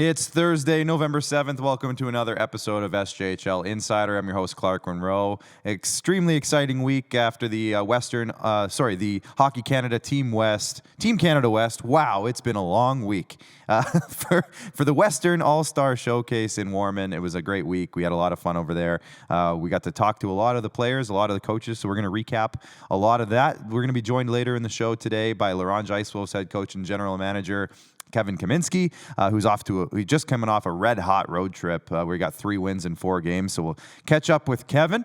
It's Thursday, November 7th. Welcome to another episode of SJHL Insider. I'm your host, Clark Munroe. Extremely exciting week after the the Hockey Canada Team Canada West. Wow, it's been a long week. For the Western All-Star Showcase in Warman, it was a great week. We had a lot of fun over there. We got to talk to a lot of the players, a lot of the coaches, so we're going to recap a lot of that. We're going to be joined later in the show today by Ronge Ice Wolves head coach and general manager Kevin Kaminsky, who's just coming off a red-hot road trip where he got 3 wins in 4 games. So we'll catch up with Kevin,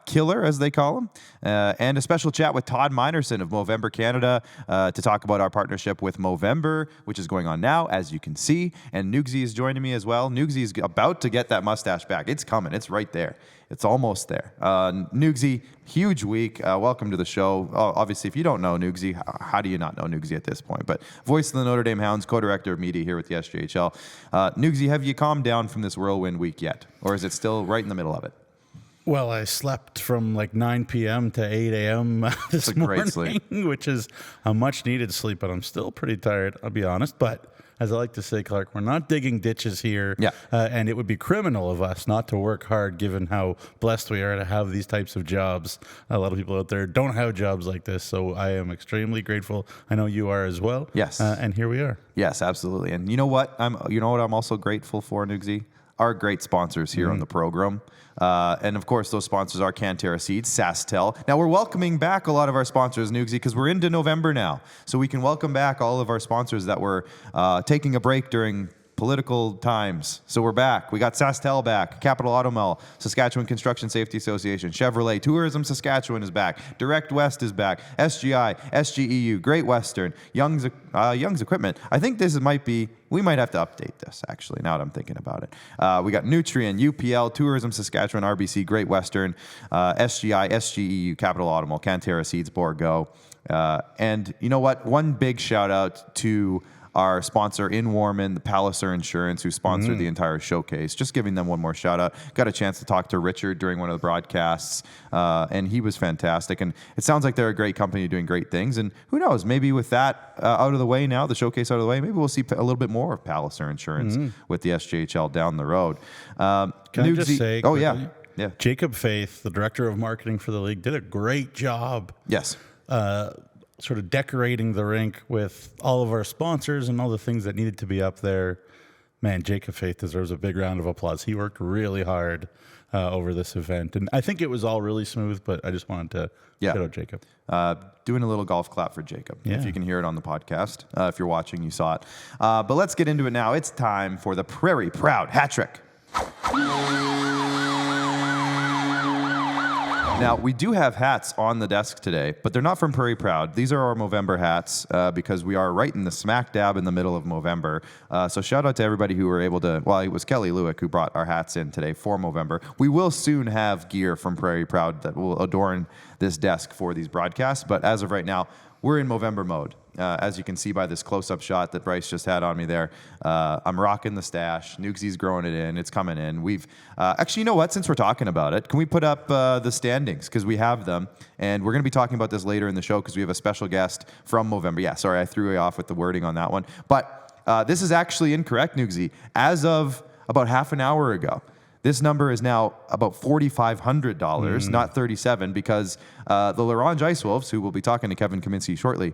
Killer as they call him, and a special chat with Todd Minerson of Movember Canada to talk about our partnership with Movember, which is going on now, as you can see. And Neugebauer is joining me as well. Neugebauer is about to get that mustache back. It's coming. It's right there. It's almost there. Neugebauer, huge week. Welcome to the show. Obviously, if you don't know Neugebauer, how do you not know Neugebauer at this point? But voice of the Notre Dame Hounds, co-director of media here with the SJHL. Neugebauer, have you calmed down from this whirlwind week yet? Or is it still right in the middle of it? Well, I slept from like 9 p.m. to 8 a.m. this morning, sleep. Which is a much-needed sleep, but I'm still pretty tired, I'll be honest. But as I like to say, Clark, we're not digging ditches here, and it would be criminal of us not to work hard given how blessed we are to have these types of jobs. A lot of people out there don't have jobs like this, so I am extremely grateful. I know you are as well. Yes. And here we are. Yes, absolutely. And you know what? I'm also grateful for, Neugebauer? Our great sponsors here on the program. And of course, those sponsors are Cantera Seeds, SaskTel. Now, we're welcoming back a lot of our sponsors, Neugebauer, because we're into November now. So we can welcome back all of our sponsors that were taking a break during political times. So we're back. We got SaskTel back, Capital Automall, Saskatchewan Construction Safety Association, Chevrolet, Tourism Saskatchewan is back, Direct West is back, SGI, SGEU, Great Western, Young's Equipment. I think we might have to update this, actually, now that I'm thinking about it. We got Nutrien, UPL, Tourism Saskatchewan, RBC, Great Western, SGI, SGEU, Capital Automall, Cantera Seeds, Borgo. And you know what? One big shout out to our sponsor in Warman, the Palliser Insurance, who sponsored the entire showcase. Just giving them one more shout out. Got a chance to talk to Richard during one of the broadcasts, and he was fantastic. And it sounds like they're a great company doing great things. And who knows, maybe with that out of the way now, the showcase out of the way, maybe we'll see a little bit more of Palliser Insurance with the SJHL down the road. Can I just say quickly, yeah. Jacob Faith, the director of marketing for the league, did a great job. Yes. Sort of decorating the rink with all of our sponsors and all the things that needed to be up there. Man, Jacob Faith deserves a big round of applause. He worked really hard over this event. And I think it was all really smooth, but I just wanted to shout out Jacob. Doing a little golf clap for Jacob. If you can hear it on the podcast. If you're watching, you saw it. But let's get into it now. It's time for the Prairie Proud Hat Trick. Now, we do have hats on the desk today, but they're not from Prairie Proud. These are our Movember hats because we are right in the smack dab in the middle of Movember. So shout out to everybody who were able to, well, it was Kelly Lewick who brought our hats in today for Movember. We will soon have gear from Prairie Proud that will adorn this desk for these broadcasts, but as of right now, we're in Movember mode. As you can see by this close-up shot that Bryce just had on me there, I'm rocking the stash. Nugebauer's growing it in. It's coming in. We've actually, you know what? Since we're talking about it, can we put up the standings? Because we have them. And we're going to be talking about this later in the show because we have a special guest from Movember. Yeah, sorry, I threw you off with the wording on that one. But this is actually incorrect, Neugebauer. As of about half an hour ago, this number is now about $4,500, not $37, because the Ronge Ice Wolves, who will be talking to Kevin Kaminsky shortly,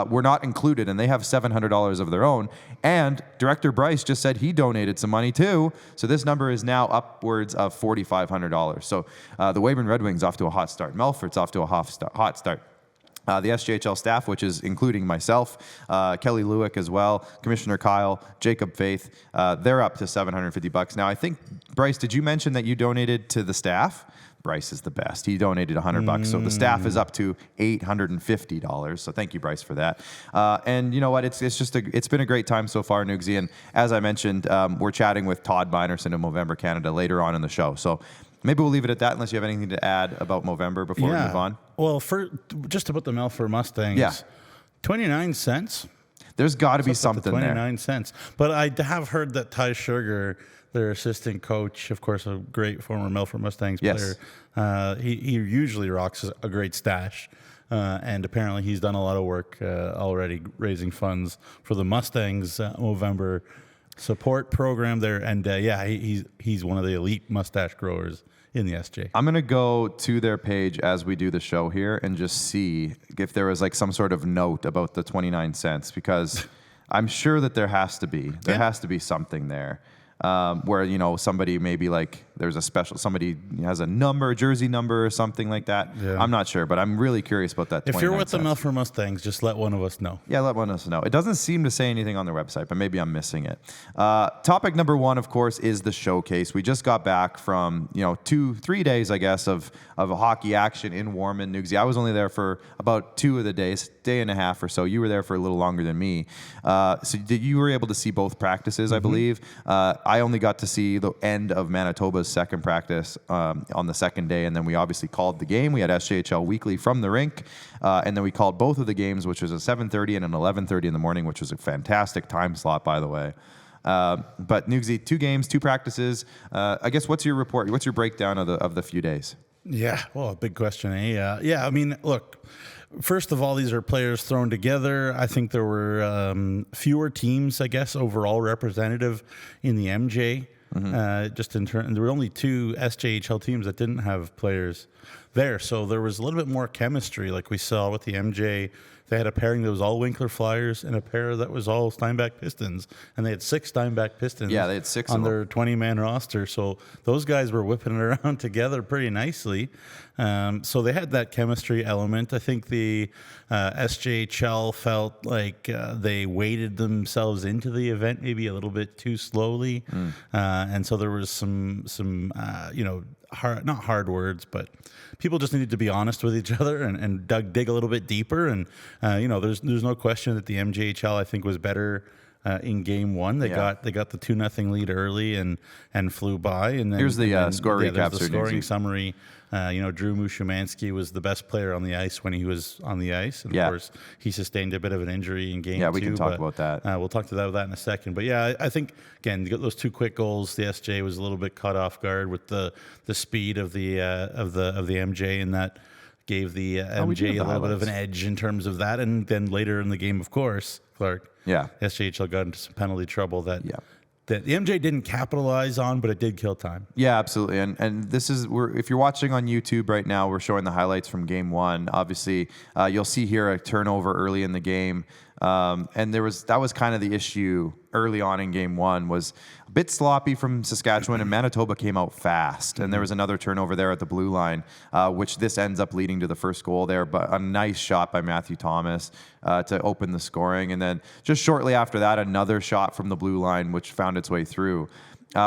were not included, and they have $700 of their own. And Director Bryce just said he donated some money too, so this number is now upwards of $4,500. So the Weyburn Red Wings off to a hot start. Melfort's off to a hot start. The SJHL staff, which is including myself, Kelly Lewick as well, Commissioner Kyle, Jacob Faith, they're up to $750. Now, I think, Bryce, did you mention that you donated to the staff? Bryce is the best. He donated $100, so the staff is up to $850. So thank you, Bryce, for that. And you know what? It's been a great time so far, Neugebauer. And as I mentioned, we're chatting with Todd Minerson of Movember Canada later on in the show. So maybe we'll leave it at that unless you have anything to add about Movember before we move on. Well, just about the Melfort Mustangs, 29 cents. There's got to be something 29 cents. But I have heard that Ty Sugar, their assistant coach, of course, a great former Melfort Mustangs player, he usually rocks a great stash. And apparently he's done a lot of work already raising funds for the Mustangs Movember support program there. And he's one of the elite mustache growers in the SJ. I'm going to go to their page as we do the show here and just see if there was like some sort of note about the 29 cents, because I'm sure that there has to be. There has to be something there. Where, you know, somebody maybe like there's a special, somebody has a number, jersey number or something like that. Yeah. I'm not sure, but I'm really curious about that. If you're with the Milford Mustangs, just let one of us know. Yeah, let one of us know. It doesn't seem to say anything on their website, but maybe I'm missing it. Topic number one, of course, is the showcase. We just got back from, 2-3 days, I guess, of hockey action in Warman, Nugsy. I was only there for about 2 of the days, day and a half or so. You were there for a little longer than me. So you were able to see both practices, I believe. I only got to see the end of Manitoba's second practice on the second day, and then we obviously called the game. We had SJHL Weekly from the rink, and then we called both of the games, which was a 7:30 and an 11:30 in the morning, which was a fantastic time slot, by the way. But Nugsy, 2 games, 2 practices. I guess what's your report? What's your breakdown of the few days? Yeah, well, a big question, eh? I mean, look. First of all, these are players thrown together. I think there were fewer teams, I guess, overall representative in the MJ. Just in turn, there were only 2 SJHL teams that didn't have players there, so there was a little bit more chemistry, like we saw with the MJ. They had a pairing that was all Winkler Flyers and a pair that was all Steinbach Pistons, and they had 6 Steinbach Pistons. Yeah, they had 6 on their 20-man roster. So those guys were whipping it around together pretty nicely. So they had that chemistry element. I think the SJHL felt like they weighted themselves into the event maybe a little bit too slowly, and so there was some not hard words, but people just needed to be honest with each other and dig a little bit deeper. And there's no question that the MJHL, I think, was better in game 1. They got the 2-0 lead early and flew by. And then here's the score recap. The scoring summary. Drew Mushimansky was the best player on the ice when he was on the ice. And of course, he sustained a bit of an injury in game 2. Yeah, we can talk about that. We'll talk about that in a second. But yeah, I think, again, you got those 2 quick goals. The SJ was a little bit caught off guard with the speed of the MJ, and that gave the MJ a little bit of an edge in terms of that. And then later in the game, of course, Clark, SJHL got into some penalty trouble that the MJ didn't capitalize on, but it did kill time. Yeah, absolutely. And this is, if you're watching on YouTube right now, we're showing the highlights from game 1. Obviously, you'll see here a turnover early in the game. And that was kind of the issue early on in game 1, was a bit sloppy from Saskatchewan, and Manitoba came out fast. And there was another turnover there at the blue line, which this ends up leading to the first goal there. But a nice shot by Matthew Thomas to open the scoring. And then just shortly after that, another shot from the blue line, which found its way through.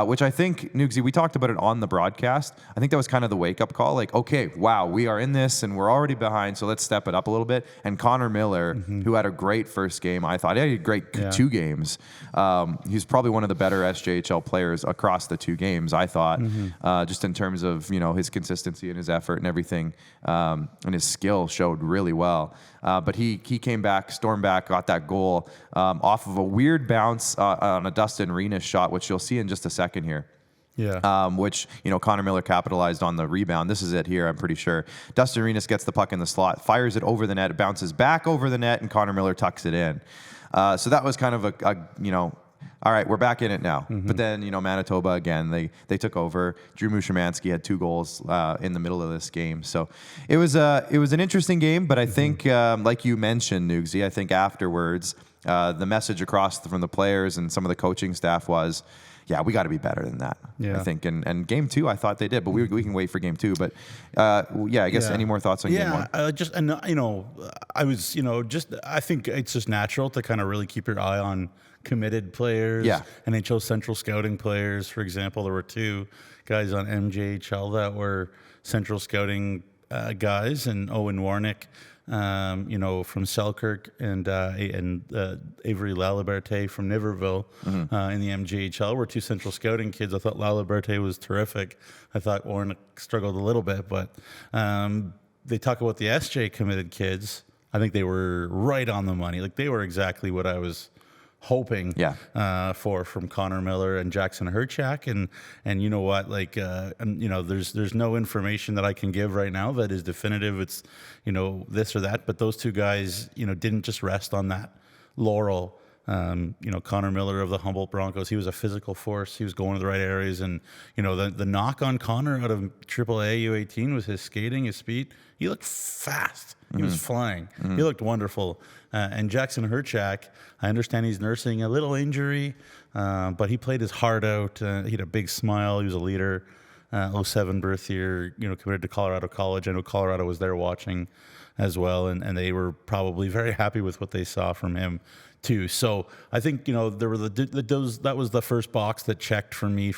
Which I think, Nugsy, we talked about it on the broadcast. I think that was kind of the wake-up call. Like, okay, wow, we are in this, and we're already behind, so let's step it up a little bit. And Connor Miller, who had a great first game, I thought. He had a great 2 games. He's probably one of the better SJHL players across the 2 games, I thought, just in terms of his consistency and his effort and everything, and his skill showed really well. But he came back, stormed back, got that goal off of a weird bounce on a Dustin Renis shot, which you'll see in just a second here. Yeah. Which, Connor Miller capitalized on the rebound. This is it here, I'm pretty sure. Dustin Renis gets the puck in the slot, fires it over the net, it bounces back over the net, and Connor Miller tucks it in. So that was kind of all right, we're back in it now. But then, Manitoba, again, they took over. Drew Mushimansky had 2 goals in the middle of this game. So it was an interesting game, but I think, like you mentioned, Nugsy, I think afterwards, the message across from the players and some of the coaching staff was, we got to be better than that. I think. And game 2, I thought they did, but we can wait for game 2. But I guess any more thoughts on game 1? I think it's just natural to kind of really keep your eye on committed players. NHL Central Scouting players, for example. There were 2 guys on MJHL that were Central Scouting guys, and Owen Warnick, from Selkirk, and Avery Laliberte from Niverville in the MJHL were 2 Central Scouting kids. I thought Laliberte was terrific. I thought Warnick struggled a little bit, but they talk about the SJ committed kids. I think they were right on the money. Like, they were exactly what I was hoping from Connor Miller and Jackson Herchak, and you know what, like there's no information that I can give right now that is definitive. It's this or that, but those 2 guys didn't just rest on that laurel Connor Miller of the Humboldt Broncos, he was a physical force. He was going to the right areas. And, the knock on Connor out of AAA U18 was his skating, his speed. He looked fast. He was flying. He looked wonderful. And Jackson Herchak, I understand he's nursing a little injury, but he played his heart out. He had a big smile. He was a leader. 07 birth year, committed to Colorado College. I know Colorado was there watching as well, and they were probably very happy with what they saw from him too. So I think, there were that was the first box that checked for me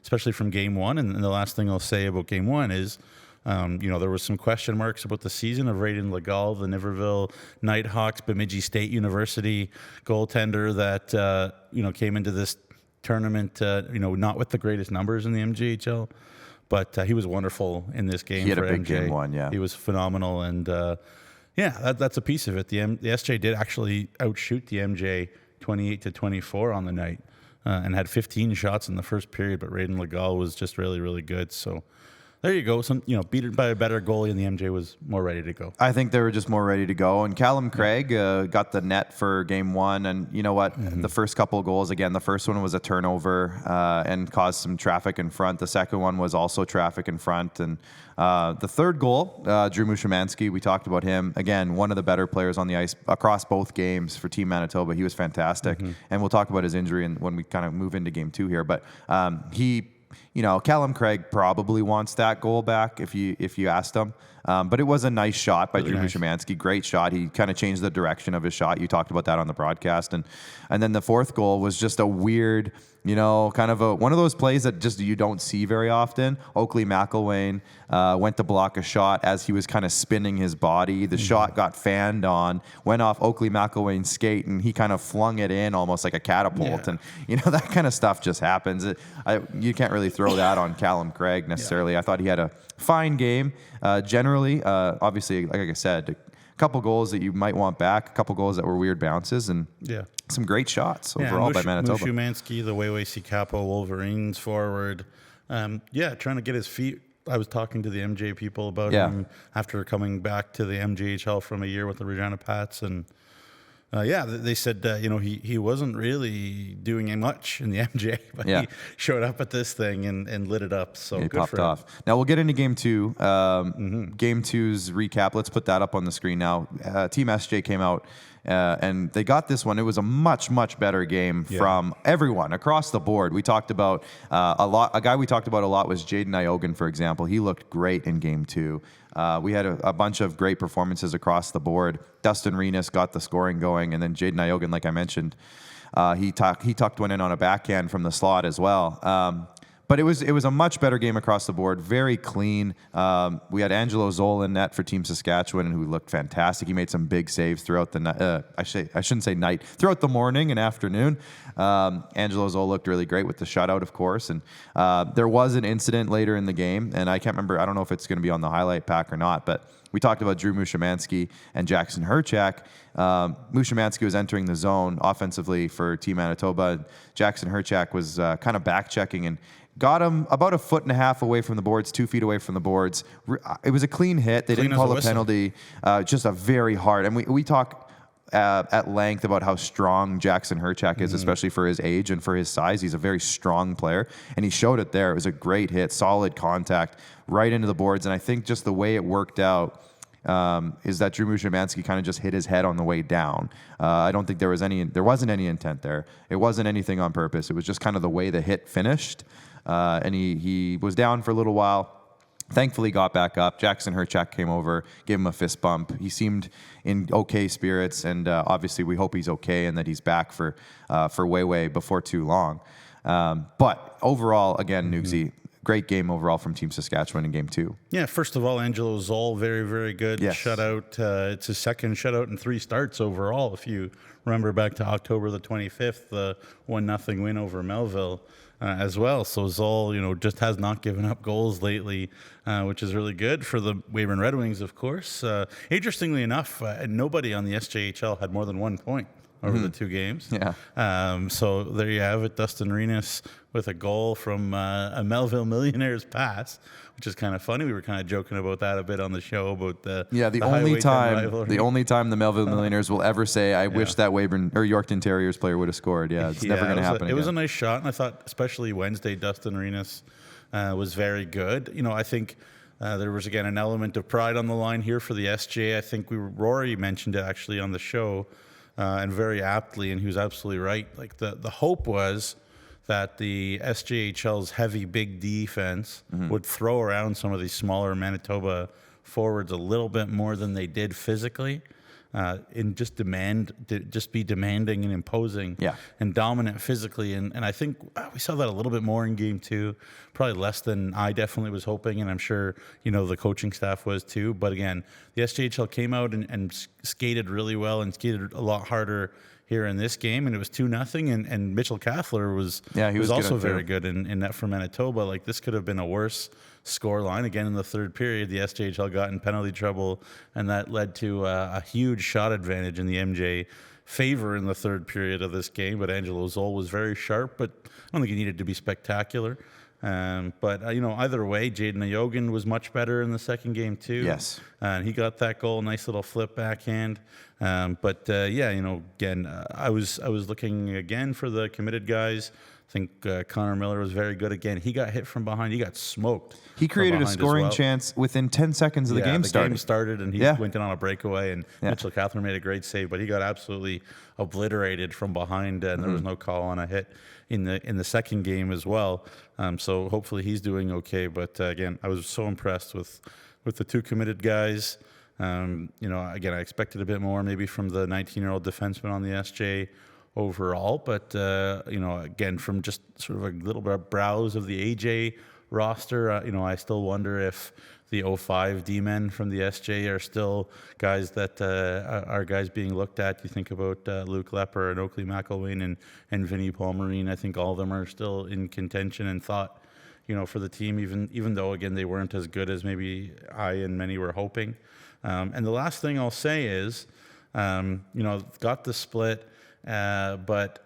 especially from game one. And the last thing I'll say about game one is, there was some question marks about the season of Raiden Legal, the Niverville Nighthawks, Bemidji State University goaltender that, came into this tournament, not with the greatest numbers in the MJHL, but he was wonderful in this game. He had for a big MJ. game one, yeah. He was phenomenal, and that's a piece of it. The SJ did actually outshoot the MJ 28-24 on the night, and had 15 shots in the first period. But Raiden Legal was just really, really good. So there you go. Beat it by a better goalie, and the MJ was more ready to go. I think they were just more ready to go. And Callum Craig got the net for game one. And you know what? The first couple of goals, again, the first one was a turnover and caused some traffic in front. The second one was also traffic in front. And the third goal, Drew Mushimansky, we talked about him. Again, one of the better players on the ice across both games for Team Manitoba. He was fantastic. And we'll talk about his injury when we kind of move into game two here. But Callum Craig probably wants that goal back if you asked him. But it was a nice shot by Drew Mushimansky. Great shot. He kind of changed the direction of his shot. You talked about that on the broadcast. And then the fourth goal was just a weird, kind of one of those plays that just you don't see very often. Oakley McElwain went to block a shot as he was kind of spinning his body. The shot got fanned on, went off Oakley McElwain's skate, and he kind of flung it in almost like a catapult. Yeah. And, that kind of stuff just happens. You can't really throw that on Callum Craig necessarily. Yeah. I thought he had a fine game. Generally, obviously, like I said, a couple goals that you might want back, a couple goals that were weird bounces, and some great shots overall by Manitoba. Mushimansky, the Weiwei Capo Wolverines forward, trying to get his feet. I was talking to the MJ people about him after coming back to the MJHL from a year with the Regina Pats, and they said he wasn't really doing much in the MJ, but he showed up at this thing and lit it up. So he good popped for him. off. Now we'll get into game two. Game two's recap. Let's put that up on the screen now. Team SJ came out. And they got this one. It was a much, much better game from everyone across the board. We talked about a guy we talked about a lot was Jaden Iogan, for example. He looked great in game two. We had a bunch of great performances across the board. Dustin Renas got the scoring going, and then Jaden Iogan, like I mentioned, he tucked one in on a backhand from the slot as well. But it was a much better game across the board, very clean. We had Angelo Zoll in net for Team Saskatchewan, who looked fantastic. He made some big saves throughout the night. I shouldn't say night, throughout the morning and afternoon. Angelo Zoll looked really great with the shutout, of course. And there was an incident later in the game, and I can't remember. I don't know if it's going to be on the highlight pack or not, but we talked about Drew Mushimansky and Jackson Herchak. Mushimansky was entering the zone offensively for Team Manitoba. Jackson Herchak was kind of back-checking and got him about 1.5 feet away from the boards, 2 feet away from the boards. It was a clean hit. They didn't call a penalty. Just a very hard. And we talk at length about how strong Jackson Herchak is, especially for his age and for his size. He's a very strong player, and he showed it there. It was a great hit, solid contact right into the boards. And I think just the way it worked out is that Drew Mushimansky kind of just hit his head on the way down. I don't think there wasn't any intent there. It wasn't anything on purpose. It was just kind of the way the hit finished. And he was down for a little while. Thankfully got back up. Jackson Herchak came over, gave him a fist bump. He seemed in okay spirits, and obviously we hope he's okay and that he's back for way before too long. But overall, again, Nugsy, great game overall from Team Saskatchewan in game two. Yeah, first of all, Angelo Zoll, very, very good shutout. It's his second shutout in 3 starts overall. If you remember back to October the 25th, the 1-0 win over Melville. As well. So Zoll, just has not given up goals lately, which is really good for the Weyburn Red Wings, of course. Interestingly enough, nobody on the SJHL had more than 1 point over the 2 games. Yeah. So there you have it. Dustin Renas with a goal from a Melville Millionaires pass, which is kind of funny. We were kind of joking about that a bit on the show about the only time the Melville Millionaires will ever say, "I wish that Weyburn or Yorkton Terriers player would have scored." Yeah, it's never going to happen. It was a nice shot, and I thought, especially Wednesday, Dustin Renas was very good. You know, I think there was again an element of pride on the line here for the SJ. I think Rory mentioned it actually on the show, and very aptly, and he was absolutely right. Like the hope was that the SJHL's heavy big defense would throw around some of these smaller Manitoba forwards a little bit more than they did physically, and just be demanding and imposing and dominant physically. And I think we saw that a little bit more in game 2, probably less than I definitely was hoping, and I'm sure, you know, the coaching staff was too. But again, the SJHL came out and skated really well and skated a lot harder here in this game, and it was 2-0, and Mitchell Kathler was also very good in net for Manitoba. Like, this could have been a worse score line. Again, in the third period, the SJHL got in penalty trouble, and that led to a huge shot advantage in the MJ favor in the third period of this game. But Angelo Zoll was very sharp, but I don't think he needed to be spectacular. But you know, either way, Jaden Ayogan was much better in the second game too. Yes, and he got that goal, nice little flip backhand. But yeah, you know, again, I was looking again for the committed guys. I think Connor Miller was very good again. He got hit from behind. He got smoked. He created a scoring chance within 10 seconds of the game started. The game started, and he went in on a breakaway, and Mitchell Kathler made a great save, but he got absolutely obliterated from behind, and there was no call on a hit in the second game as well. So hopefully he's doing okay. But again, I was so impressed with the 2 committed guys. You know, again, I expected a bit more maybe from the 19-year-old defenseman on the SJ overall, but you know, again, from just sort of a little bit of browse of the AJ roster, you know, I still wonder if the 05 D-men from the SJ are still guys that are guys being looked at. You think about Luke Lepper and Oakley McElwain and Vinny Palmerine. I think all of them are still in contention and thought, you know, for the team, even though, again, they weren't as good as maybe I and many were hoping. And the last thing I'll say is, you know, got the split. But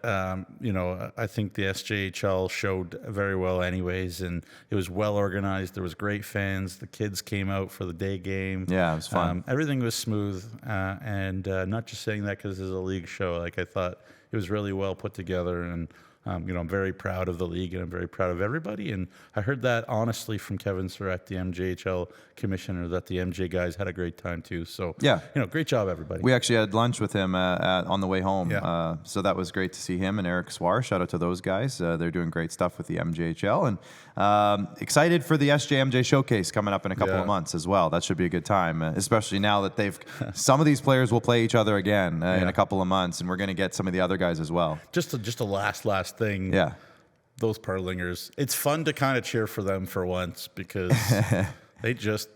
you know, I think the SJHL showed very well anyways, and it was well organized. There was great fans. The kids came out for the day game. Yeah, it was fun. Everything was smooth, and not just saying that because it's a league show. Like, I thought it was really well put together, and you know, I'm very proud of the league, and I'm very proud of everybody. And I heard that honestly from Kevin Surratt, the MJHL commissioner, that the MJ guys had a great time too. So yeah, you know, great job, everybody. We actually had lunch with him on the way home. Yeah. So that was great to see him and Eric Swar. Shout out to those guys. They're doing great stuff with the MJHL, and excited for the SJMJ showcase coming up in a couple of months as well. That should be a good time, especially now that some of these players will play each other again in a couple of months, and we're going to get some of the other guys as well. Just a last thing. Yeah. Those Perlingers, it's fun to kind of cheer for them for once, because they just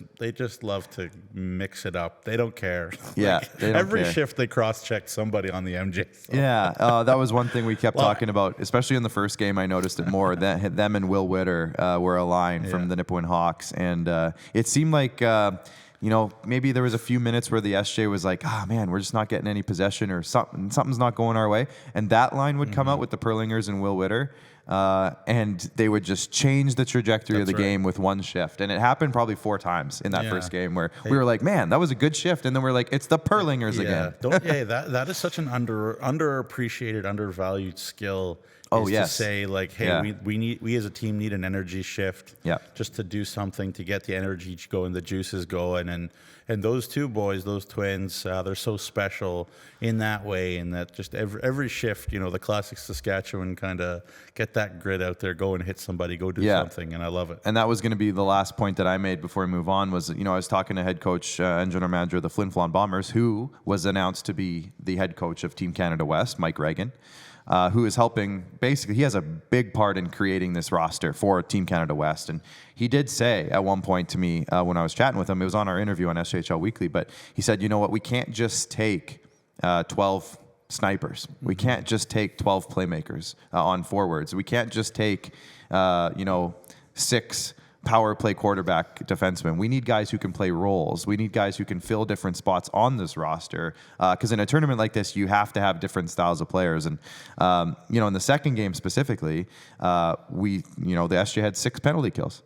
love to mix it up. They don't care. Yeah, like, they don't every care. shift they cross-check somebody on the MJ. So. Yeah, that was one thing we kept talking about, especially in the first game. I noticed it more. That them and Will Witter were aligned from the Nipawin Hawks, and it seemed like. You know, maybe there was a few minutes where the SJ was like, man, we're just not getting any possession, or something's not going our way. And that line would come out with the Perlingers and Will Witter, and they would just change the trajectory of the game with one shift. And it happened probably 4 times in that first game where we were like, man, that was a good shift. And then we're like, it's the Perlingers again. That is such an underappreciated, undervalued skill. To say, like, hey, we as a team need an energy shift, just to do something to get the energy going, the juices going, and those 2 boys, those twins, they're so special in that way, and that just every shift, you know, the classic Saskatchewan kind of get that grit out there, go and hit somebody, go do something, and I love it. And that was going to be the last point that I made before we move on. Was, you know, I was talking to head coach and general manager of the Flin Flon Bombers, who was announced to be the head coach of Team Canada West, Mike Reagan. Who is helping, basically, he has a big part in creating this roster for Team Canada West. And he did say at one point to me when I was chatting with him, it was on our interview on SJHL Weekly, but he said, you know what, we can't just take 12 snipers. We can't just take 12 playmakers on forwards. We can't just take, 6 power play quarterback defenseman. We need guys who can play roles. We need guys who can fill different spots on this roster. Because in a tournament like this, you have to have different styles of players. And, in the second game specifically, the SJ had 6 penalty kills.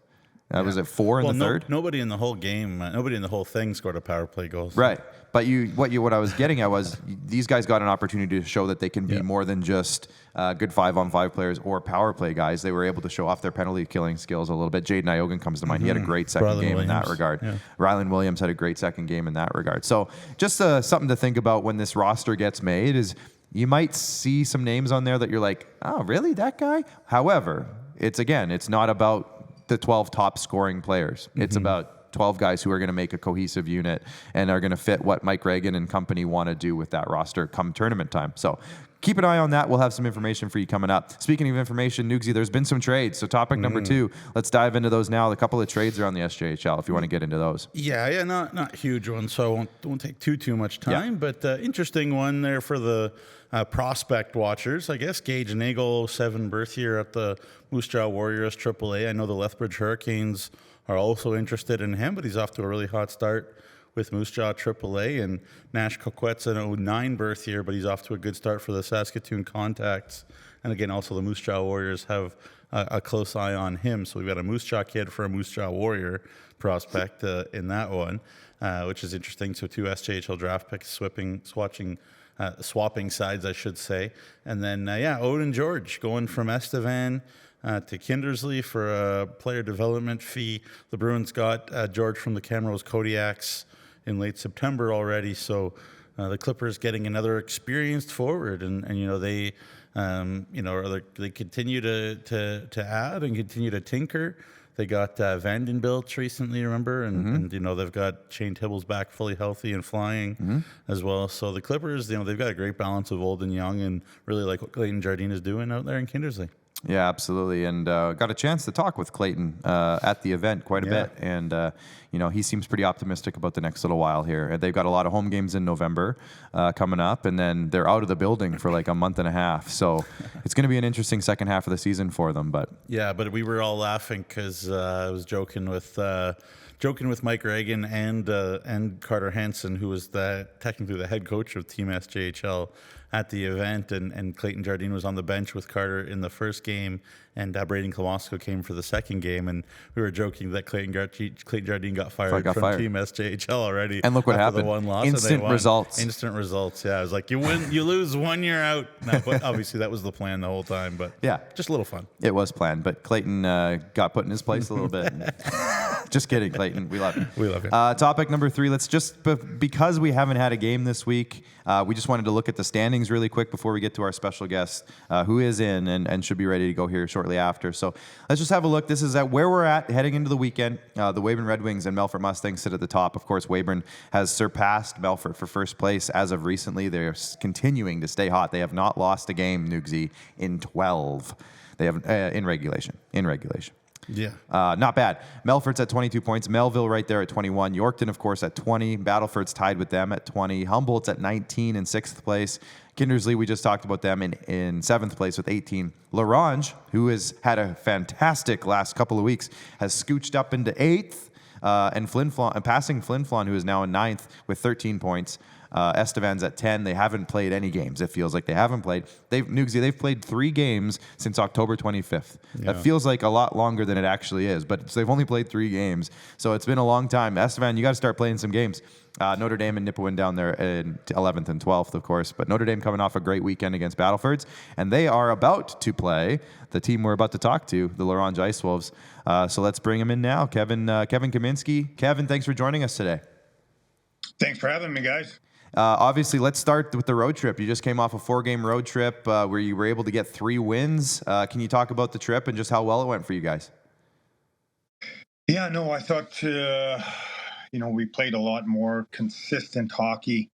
Was it 4 in the third? Nobody in the whole game, nobody in the whole thing scored a power play goal. So. Right. But what I was getting at was these guys got an opportunity to show that they can be more than just good 5-on-5 players or power play guys. They were able to show off their penalty killing skills a little bit. Jaden Iogan comes to mind. He had a great second game in that regard. Yeah. Rylan Williams had a great second game in that regard. So just something to think about when this roster gets made is you might see some names on there that you're like, oh, really, that guy? However, it's not about the 12 top scoring players. It's about 12 guys who are going to make a cohesive unit and are going to fit what Mike Reagan and company want to do with that roster come tournament time. So keep an eye on that. We'll have some information for you coming up. Speaking of information, Nugsy, there's been some trades. So topic number 2, let's dive into those now. A couple of trades are on the SJHL if you want to get into those. Yeah, not huge ones, so I won't take too much time. Yeah. But interesting one there for the prospect watchers. I guess Gage Nagel, 7 birth year at the Moose Jaw Warriors AAA. I know the Lethbridge Hurricanes are also interested in him, but he's off to a really hot start with Moose Jaw AAA. And Nash Coquette's an 09 birth year, but he's off to a good start for the Saskatoon Contacts. And again, also the Moose Jaw Warriors have a close eye on him. So we've got a Moose Jaw kid for a Moose Jaw Warrior prospect in that one, which is interesting. So 2 SJHL draft picks swapping sides, I should say. And then, Odin George going from Estevan to Kindersley for a player development fee. The Bruins got George from the Camrose Kodiaks in late September already. So the Clippers getting another experienced forward, and they they continue to add and continue to tinker. They got Vandenbilt recently, remember? And they've got Shane Tibbles back fully healthy and flying as well. So the Clippers, they've got a great balance of old and young, and really like what Clayton Jardine is doing out there in Kindersley. Yeah, absolutely. And got a chance to talk with Clayton at the event quite a bit. And, he seems pretty optimistic about the next little while here. And they've got a lot of home games in November coming up, and then they're out of the building for like a month and a half. So it's going to be an interesting second half of the season for them. But we were all laughing because I was joking with Mike Reagan and Carter Hansen, who was technically the head coach of Team SJHL at the event, and Clayton Jardine was on the bench with Carter in the first game, and Braden Klamosko came for the second game, and we were joking that Clayton Jardine got fired from Team SJHL already. And look what happened. The one loss, Instant results. Instant results. Yeah, I was like, you win, you lose 1 year out. No, but obviously that was the plan the whole time. But yeah, just a little fun. It was planned, but Clayton got put in his place a little bit. Just kidding, Clayton. We love you. We love you. Topic number 3. Let's because we haven't had a game this week, we just wanted to look at the standings really quick before we get to our special guest, who is in and should be ready to go here shortly after. So let's just have a look. This is at where we're at heading into the weekend. The Weyburn Red Wings and Melfort Mustangs sit at the top. Of course, Weyburn has surpassed Melfort for first place as of recently. They're continuing to stay hot. They have not lost a game, Nugsy, in 12. They have in regulation. Yeah. Not bad. Melfort's at 22 points. Melville right there at 21. Yorkton, of course, at 20. Battleford's tied with them at 20. Humboldt's at 19 in 6th place. Kindersley, we just talked about them in 7th place with 18. Larange, who has had a fantastic last couple of weeks, has scooched up into 8th. And passing Flin Flon, who is now in 9th with 13 points. Estevan's at 10. They haven't played any games. It feels like they haven't played. They've played 3 games since October 25th. Yeah. That feels like a lot longer than it actually is, but they've only played 3 games. So it's been a long time. Estevan, you got to start playing some games. Notre Dame and Nipawin down there in 11th and 12th, of course. But Notre Dame coming off a great weekend against Battlefords. And they are about to play the team we're about to talk to, the Ronge Ice Wolves. So let's bring them in now. Kevin Kaminski. Kevin, thanks for joining us today. Thanks for having me, guys. Obviously, let's start with the road trip. You just came off a 4-game road trip where you were able to get 3 wins. Can you talk about the trip and just how well it went for you guys? Yeah, no, I thought, we played a lot more consistent hockey.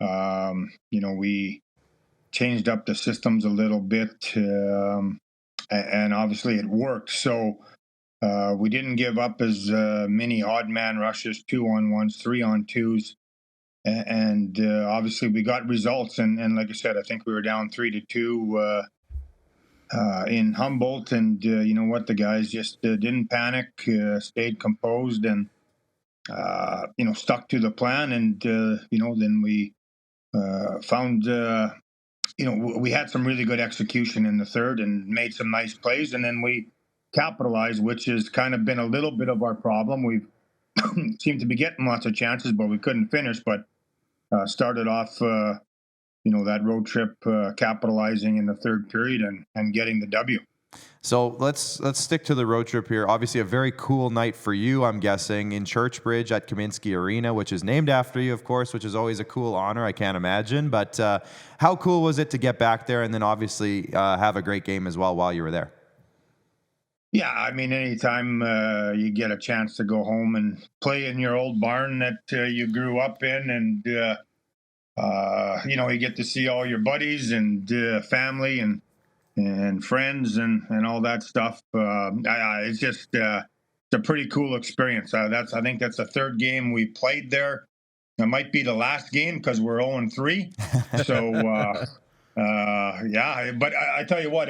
We changed up the systems a little bit, and obviously it worked. So we didn't give up as many odd man rushes, 2-on-1s, 3-on-2s. And obviously we got results. And like I said, I think we were down 3-2 in Humboldt, and you know what, the guys just didn't panic, stayed composed, and you know, stuck to the plan. And you know, then we found you know, we had some really good execution in the third and made some nice plays, and then we capitalized, which has kind of been a little bit of our problem. We've seemed to be getting lots of chances, but we couldn't finish. But started off, you know, that road trip capitalizing in the third period and getting the W. So let's stick to the road trip here. Obviously, a very cool night for you, I'm guessing, in Churchbridge at Kaminsky Arena, which is named after you, of course, which is always a cool honor, I can't imagine. But how cool was it to get back there and then obviously have a great game as well while you were there? Yeah, I mean, anytime you get a chance to go home and play in your old barn that you grew up in, and you know, you get to see all your buddies and family and friends and all that stuff. It's just it's a pretty cool experience. I think that's the third game we played there. It might be the last game because we're 0-3. So yeah, but I tell you what,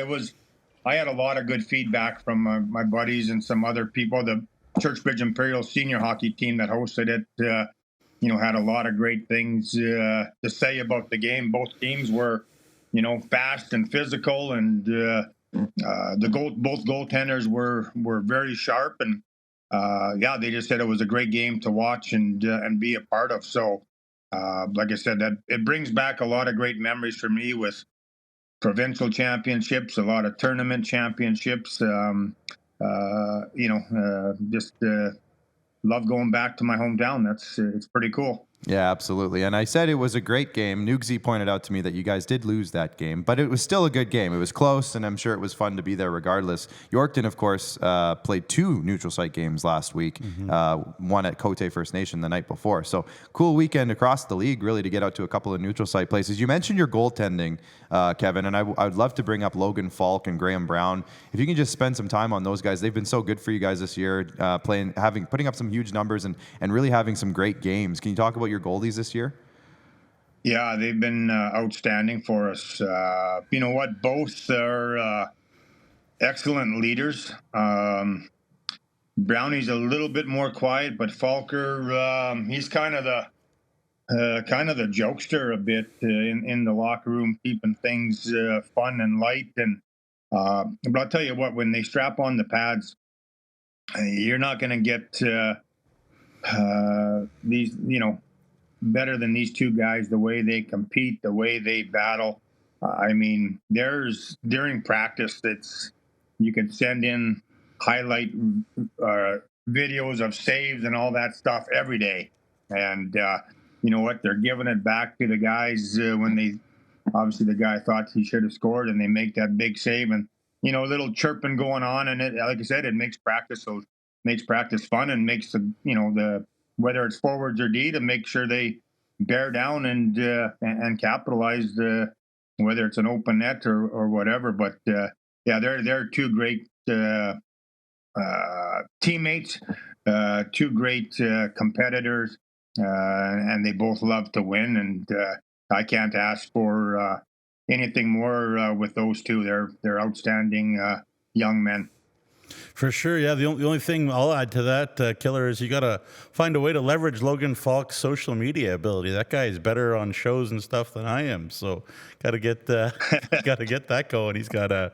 I had a lot of good feedback from my buddies and some other people. The Churchbridge Imperial senior hockey team that hosted it, you know, had a lot of great things to say about the game. Both teams were, you know, fast and physical, and both goaltenders were very sharp, and yeah, they just said it was a great game to watch and be a part of. So, like I said, that it brings back a lot of great memories for me with provincial championships, a lot of tournament championships. You know, just love going back to my hometown. It's pretty cool. Yeah, absolutely. And I said it was a great game. Nugsy pointed out to me that you guys did lose that game, but it was still a good game. It was close, and I'm sure it was fun to be there regardless. Yorkton, of course, played 2 neutral site games last week, one at Cote First Nation the night before. So cool weekend across the league, really, to get out to a couple of neutral site places. You mentioned your goaltending, Kevin, and I would love to bring up Logan Falk and Graham Brown. If you can just spend some time on those guys. They've been so good for you guys this year, putting up some huge numbers and really having some great games. Can you talk about your goalies this year? Yeah, they've been outstanding for us. You know what? Both are excellent leaders. Brownie's a little bit more quiet, but Falker, he's kind of the jokester a bit in the locker room, keeping things fun and light. And but I'll tell you what, when they strap on the pads, you're not going to get these, you know, better than these two guys, the way they compete, the way they battle. I mean, during practice, you can send in highlight videos of saves and all that stuff every day. And you know what? They're giving it back to the guys when obviously the guy thought he should have scored and they make that big save, and, you know, a little chirping going on. And it, like I said, it makes practice fun, and makes whether it's forwards or D, to make sure they bear down and capitalize, whether it's an open net or whatever. But yeah, they're 2 great teammates, 2 great competitors, and they both love to win. And I can't ask for anything more with those 2. They're outstanding young men. For sure, yeah. The only thing I'll add to that, Killer, is you got to find a way to leverage Logan Falk's social media ability. That guy is better on shows and stuff than I am, so got to get that going. He's got a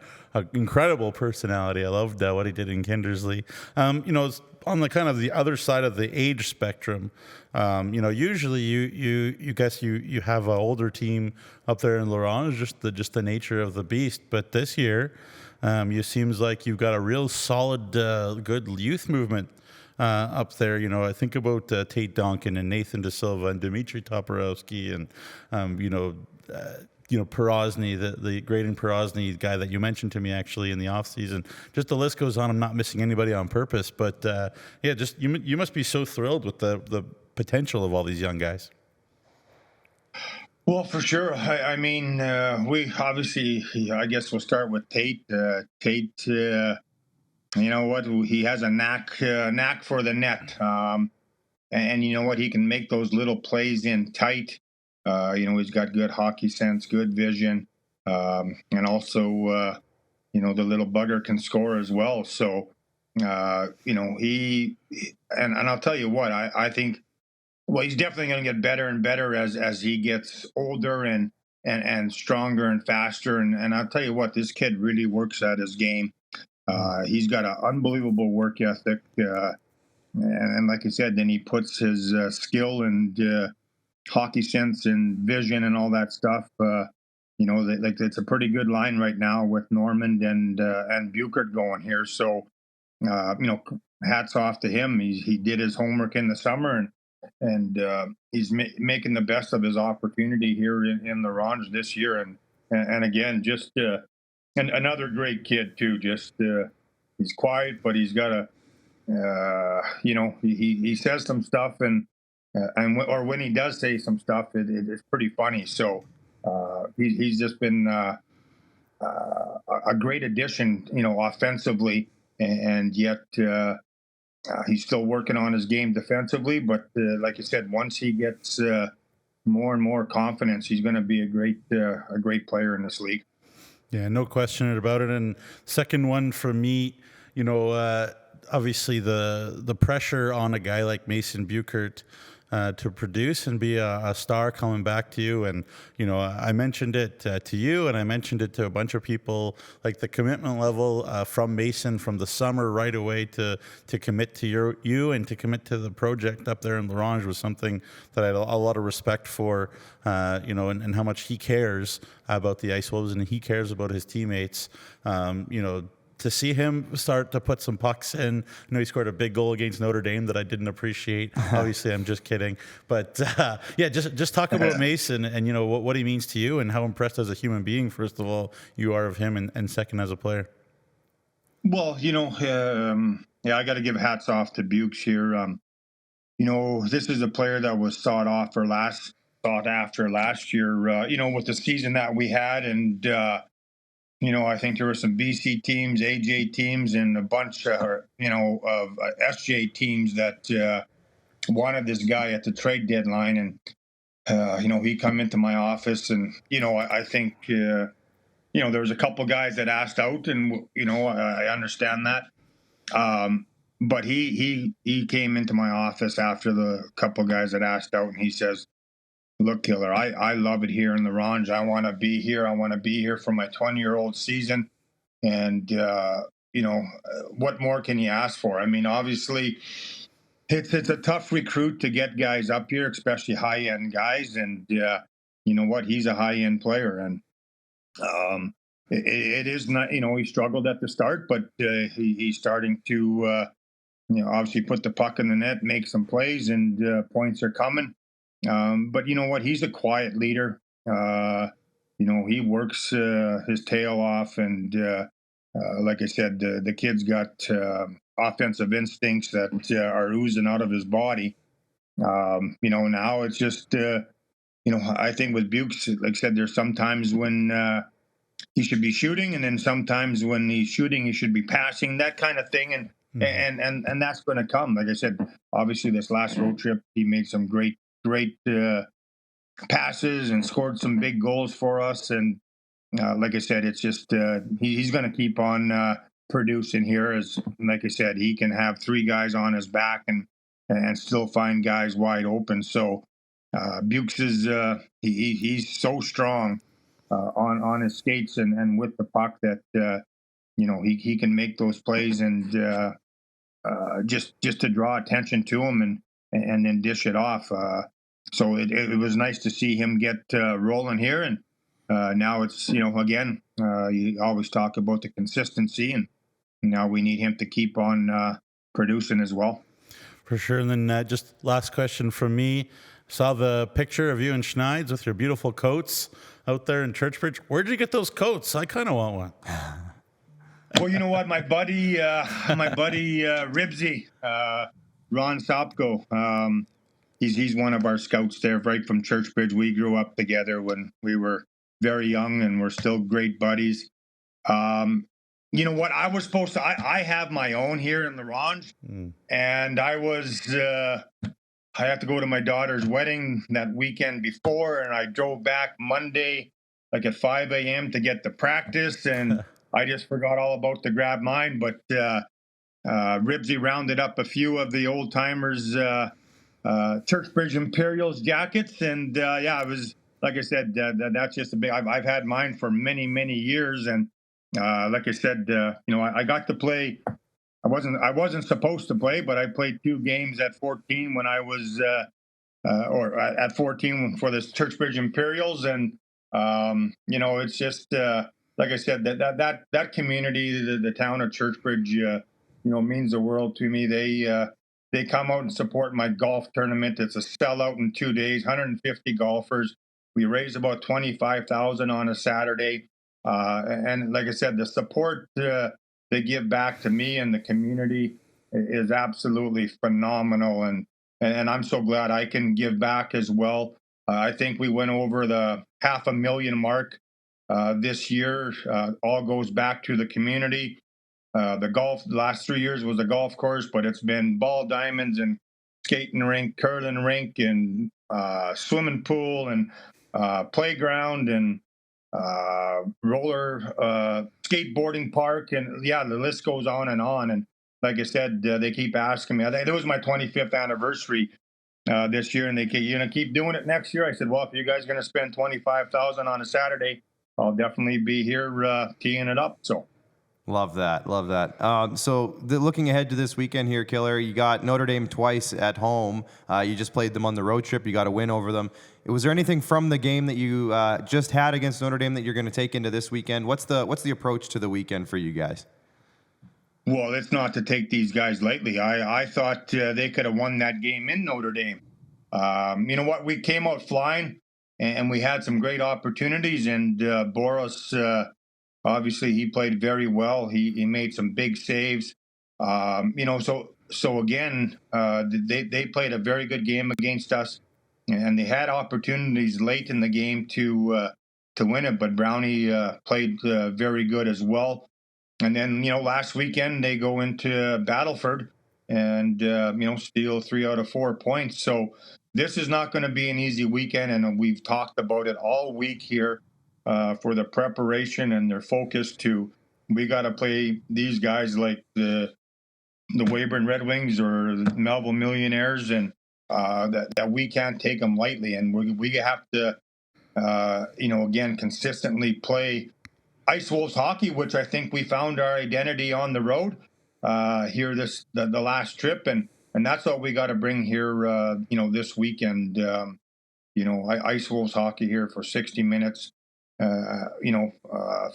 incredible personality. I loved what he did in Kindersley. You know, on the kind of the other side of the age spectrum, you know, usually you guess you have an older team up there in Laurent, just the nature of the beast. But this year, you seems like you've got a real solid, good youth movement up there. You know, I think about Tate Donkin and Nathan De Silva and Dmitry Toporowski and you know, Porozny, the Graydon Porozny guy that you mentioned to me actually in the off season. Just the list goes on. I'm not missing anybody on purpose, but yeah, just you must be so thrilled with the potential of all these young guys. Well, for sure. I mean, we obviously, I guess we'll start with Tate. Tate, you know what? He has a knack for the net. And you know what? He can make those little plays in tight. You know, he's got good hockey sense, good vision. And also, the little bugger can score as well. So, and I'll tell you what, I think, well, he's definitely going to get better and better as he gets older and stronger and faster. And I'll tell you what, this kid really works at his game. He's got an unbelievable work ethic. And like I said, then he puts his skill and hockey sense and vision and all that stuff. Like it's a pretty good line right now with Normand and Buchert going here. So, hats off to him. He did his homework in the summer and he's making the best of his opportunity here in the Ronge this year. And again, just and another great kid too. Just he's quiet, but he's got a he says some stuff and when he does say some stuff, it's pretty funny. So he's just been a great addition, offensively, and yet he's still working on his game defensively. But like I said, once he gets more and more confidence, he's going to be a great player in this league. Yeah, no question about it. And second one for me, obviously the pressure on a guy like Mason Buchert to produce and be a star coming back to you. And, I mentioned it to you and I mentioned it to a bunch of people, like the commitment level from Mason from the summer right away to commit to you and to commit to the project up there in La Ronge was something that I had a lot of respect for, and how much he cares about the Ice Wolves and he cares about his teammates, to see him start to put some pucks in. I know he scored a big goal against Notre Dame that I didn't appreciate. Obviously, I'm just kidding. But just talk about Mason and what he means to you and how impressed as a human being, first of all, you are of him, and second as a player. Well, I got to give hats off to Bukes here. This is a player that was sought after last year. With the season that we had and. I think there were some BC teams, AJ teams, and a bunch, of SJ teams that wanted this guy at the trade deadline. And, he come into my office and, I think, there was a couple guys that asked out and, I understand that. But he came into my office after the couple guys that asked out and he says, "Look, Killer, I love it here in the Ronge. I want to be here. I want to be here for my 20-year-old season. And, what more can you ask for? I mean, obviously, it's a tough recruit to get guys up here, especially high-end guys. And, you know what? He's a high-end player. And it is not, he struggled at the start, but he's starting to, obviously put the puck in the net, make some plays, and points are coming. But you know what? He's a quiet leader. He works his tail off, and like I said, the kid's got offensive instincts that are oozing out of his body. Now it's just, I think with Bukes, like I said, there's sometimes when he should be shooting, and then sometimes when he's shooting, he should be passing, that kind of thing. And that's going to come. Like I said, obviously this last road trip, he made some great passes and scored some big goals for us. And like I said, it's just he's going to keep on producing here. As like I said, he can have three guys on his back and still find guys wide open. So Bukes is he's so strong on his skates and with the puck that he can make those plays and just to draw attention to him and then dish it off. So it was nice to see him get rolling here. And now it's, again, you always talk about the consistency, and now we need him to keep on producing as well. For sure. And then just last question from me. Saw the picture of you and Schneids with your beautiful coats out there in Churchbridge. Where'd you get those coats? I kind of want one. Well, you know what? My buddy Ribsy, Ron Sopko, he's one of our scouts there, right from Churchbridge. We grew up together when we were very young, and we're still great buddies. You know what? I was supposed to. I have my own here in the Ronge, and I had to go to my daughter's wedding that weekend before, and I drove back Monday, like at 5 a.m. to get to practice, and I just forgot all about the grab mine, but Ribsy rounded up a few of the old timers, Churchbridge Imperials jackets, and it was, like I said, that's just a big. I've had mine for many, many years, and like I said, I got to play. I wasn't supposed to play, but I played 2 games at 14 when I was or at 14 for the Churchbridge Imperials, and it's just like I said, that community, the town of Churchbridge, means the world to me. They come out and support my golf tournament. It's a sellout in 2 days, 150 golfers. We raise about 25,000 on a Saturday, and like I said, the support they give back to me and the community is absolutely phenomenal, and I'm so glad I can give back as well. I think we went over the 500,000 mark this year. All goes back to the community. The last 3 years was a golf course, but it's been ball diamonds and skating rink, curling rink, and swimming pool, and playground, and roller skateboarding park, and the list goes on and on. And like I said, they keep asking me. It was my 25th anniversary this year, and they keep doing it next year. I said, well, if you guys are going to spend 25,000 on a Saturday, I'll definitely be here teeing it up. So. Love that. Looking ahead to this weekend here, Killer, you got Notre Dame twice at home. You just played them on the road trip. You got a win over them. Was there anything from the game that you just had against Notre Dame that you're going to take into this weekend? What's the approach to the weekend for you guys? Well, it's not to take these guys lightly. I thought they could have won that game in Notre Dame. You know what? We came out flying, and we had some great opportunities, and Boris... obviously, he played very well. He made some big saves. So again, they played a very good game against us, and they had opportunities late in the game to win it. But Brownie played very good as well. And then last weekend they go into Battleford and steal 3 out of 4 points. So this is not going to be an easy weekend, and we've talked about it all week here. For the preparation and their focus we got to play these guys like the Weyburn Red Wings or the Melville Millionaires, and that we can't take them lightly, and we have to again consistently play Ice Wolves hockey, which I think we found our identity on the road here the last trip, and that's what we got to bring here this weekend. Ice Wolves hockey here for 60 minutes.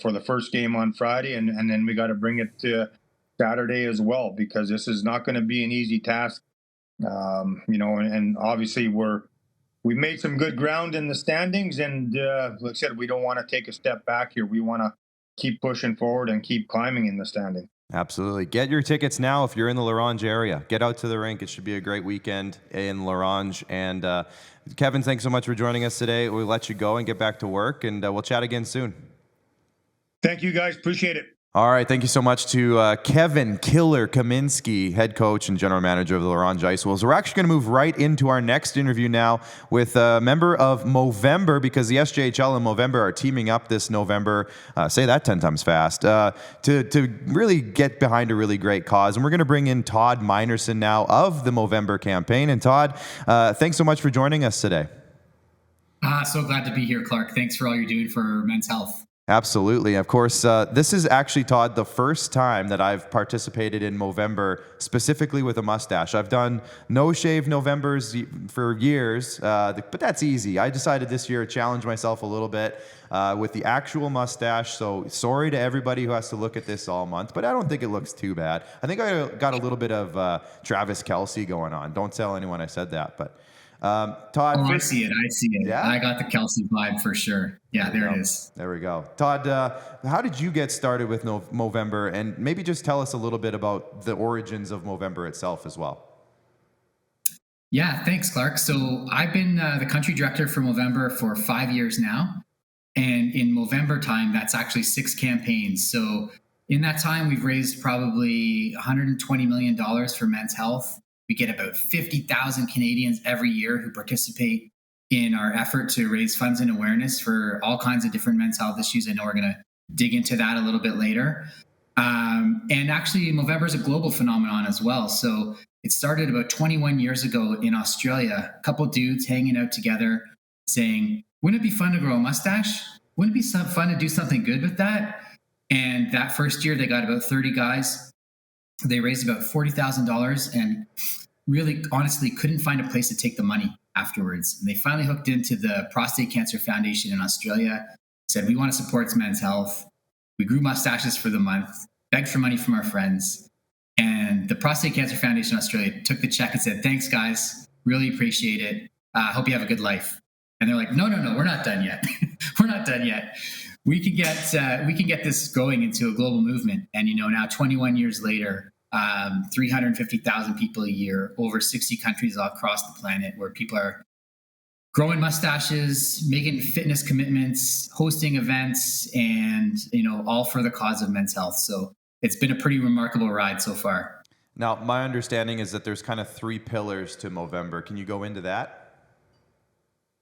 For the first game on Friday, and then we got to bring it to Saturday as well, because this is not going to be an easy task. And obviously we made some good ground in the standings, and like I said, we don't want to take a step back here. We want to keep pushing forward and keep climbing in the standing. Absolutely. Get your tickets now if you're in the Ronge area. Get out to the rink. It should be a great weekend in Ronge. And Kevin, thanks so much for joining us today. We'll let you go and get back to work, and we'll chat again soon. Thank you, guys. Appreciate it. All right. Thank you so much to Kevin Killer Kaminski, head coach and general manager of the Ronge Ice Wolves. We're actually going to move right into our next interview now with a member of Movember, because the SJHL and Movember are teaming up this November. Say that 10 times fast. To really get behind a really great cause. And we're going to bring in Todd Minerson now of the Movember campaign. And Todd, thanks so much for joining us today. So glad to be here, Clark. Thanks for all you're doing for men's health. Absolutely. Of course, this is actually, Todd, the first time that I've participated in Movember specifically with a mustache. I've done no-shave Novembers for years, but that's easy. I decided this year to challenge myself a little bit with the actual mustache. So sorry to everybody who has to look at this all month, but I don't think it looks too bad. I think I got a little bit of Travis Kelce going on. Don't tell anyone I said that, but... Todd, I see it. Yeah? I got the Kelce vibe for sure. Yeah, there it is. There we go. Todd, how did you get started with Movember? And maybe just tell us a little bit about the origins of Movember itself as well. Yeah, thanks, Clark. So I've been the country director for Movember for 5 years now. And in Movember time, that's actually 6 campaigns. So in that time, we've raised probably $120 million for men's health. We get about 50,000 Canadians every year who participate in our effort to raise funds and awareness for all kinds of different men's health issues. I know we're going to dig into that a little bit later. And actually, Movember is a global phenomenon as well. So it started about 21 years ago in Australia. A couple dudes hanging out together saying, wouldn't it be fun to grow a mustache? Wouldn't it be fun to do something good with that? And that first year, they got about 30 guys. They raised about $40,000 and really, honestly, couldn't find a place to take the money afterwards. And they finally hooked into the Prostate Cancer Foundation in Australia, said, we want to support men's health. We grew mustaches for the month, begged for money from our friends. And the Prostate Cancer Foundation in Australia took the check and said, thanks, guys. Really appreciate it. Hope you have a good life. And they're like, no, we're not done yet. We're not done yet. We can get this going into a global movement. And, now 21 years later, 350,000 people a year, over 60 countries across the planet where people are growing mustaches, making fitness commitments, hosting events, and, all for the cause of men's health. So it's been a pretty remarkable ride so far. Now, my understanding is that there's kind of 3 pillars to Movember. Can you go into that?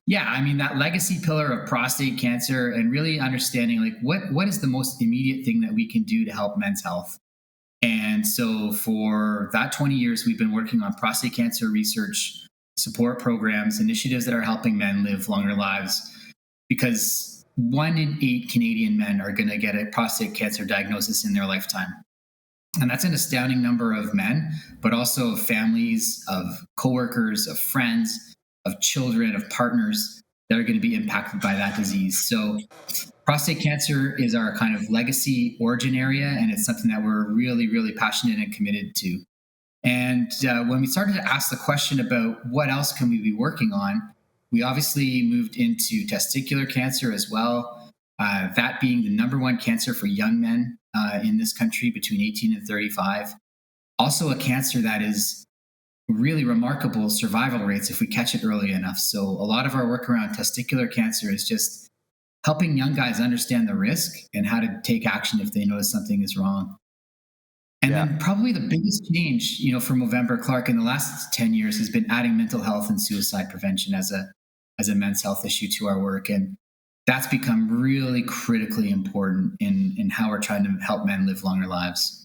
Yeah, that legacy pillar of prostate cancer and really understanding like what is the most immediate thing that we can do to help men's health. And so for that 20 years, we've been working on prostate cancer research, support programs, initiatives that are helping men live longer lives, because 1 in 8 Canadian men are going to get a prostate cancer diagnosis in their lifetime. And that's an astounding number of men, but also of families, of coworkers, of friends, of children, of partners that are going to be impacted by that disease. So prostate cancer is our kind of legacy origin area, and it's something that we're really, really passionate and committed to. And when we started to ask the question about what else can we be working on, we obviously moved into testicular cancer as well, that being the number 1 cancer for young men in this country between 18 and 35. Also a cancer that is really remarkable survival rates if we catch it early enough. So a lot of our work around testicular cancer is just helping young guys understand the risk and how to take action if they notice something is wrong. And then probably the biggest change, for Movember, Clark, in the last 10 years has been adding mental health and suicide prevention as a men's health issue to our work. And that's become really critically important in how we're trying to help men live longer lives.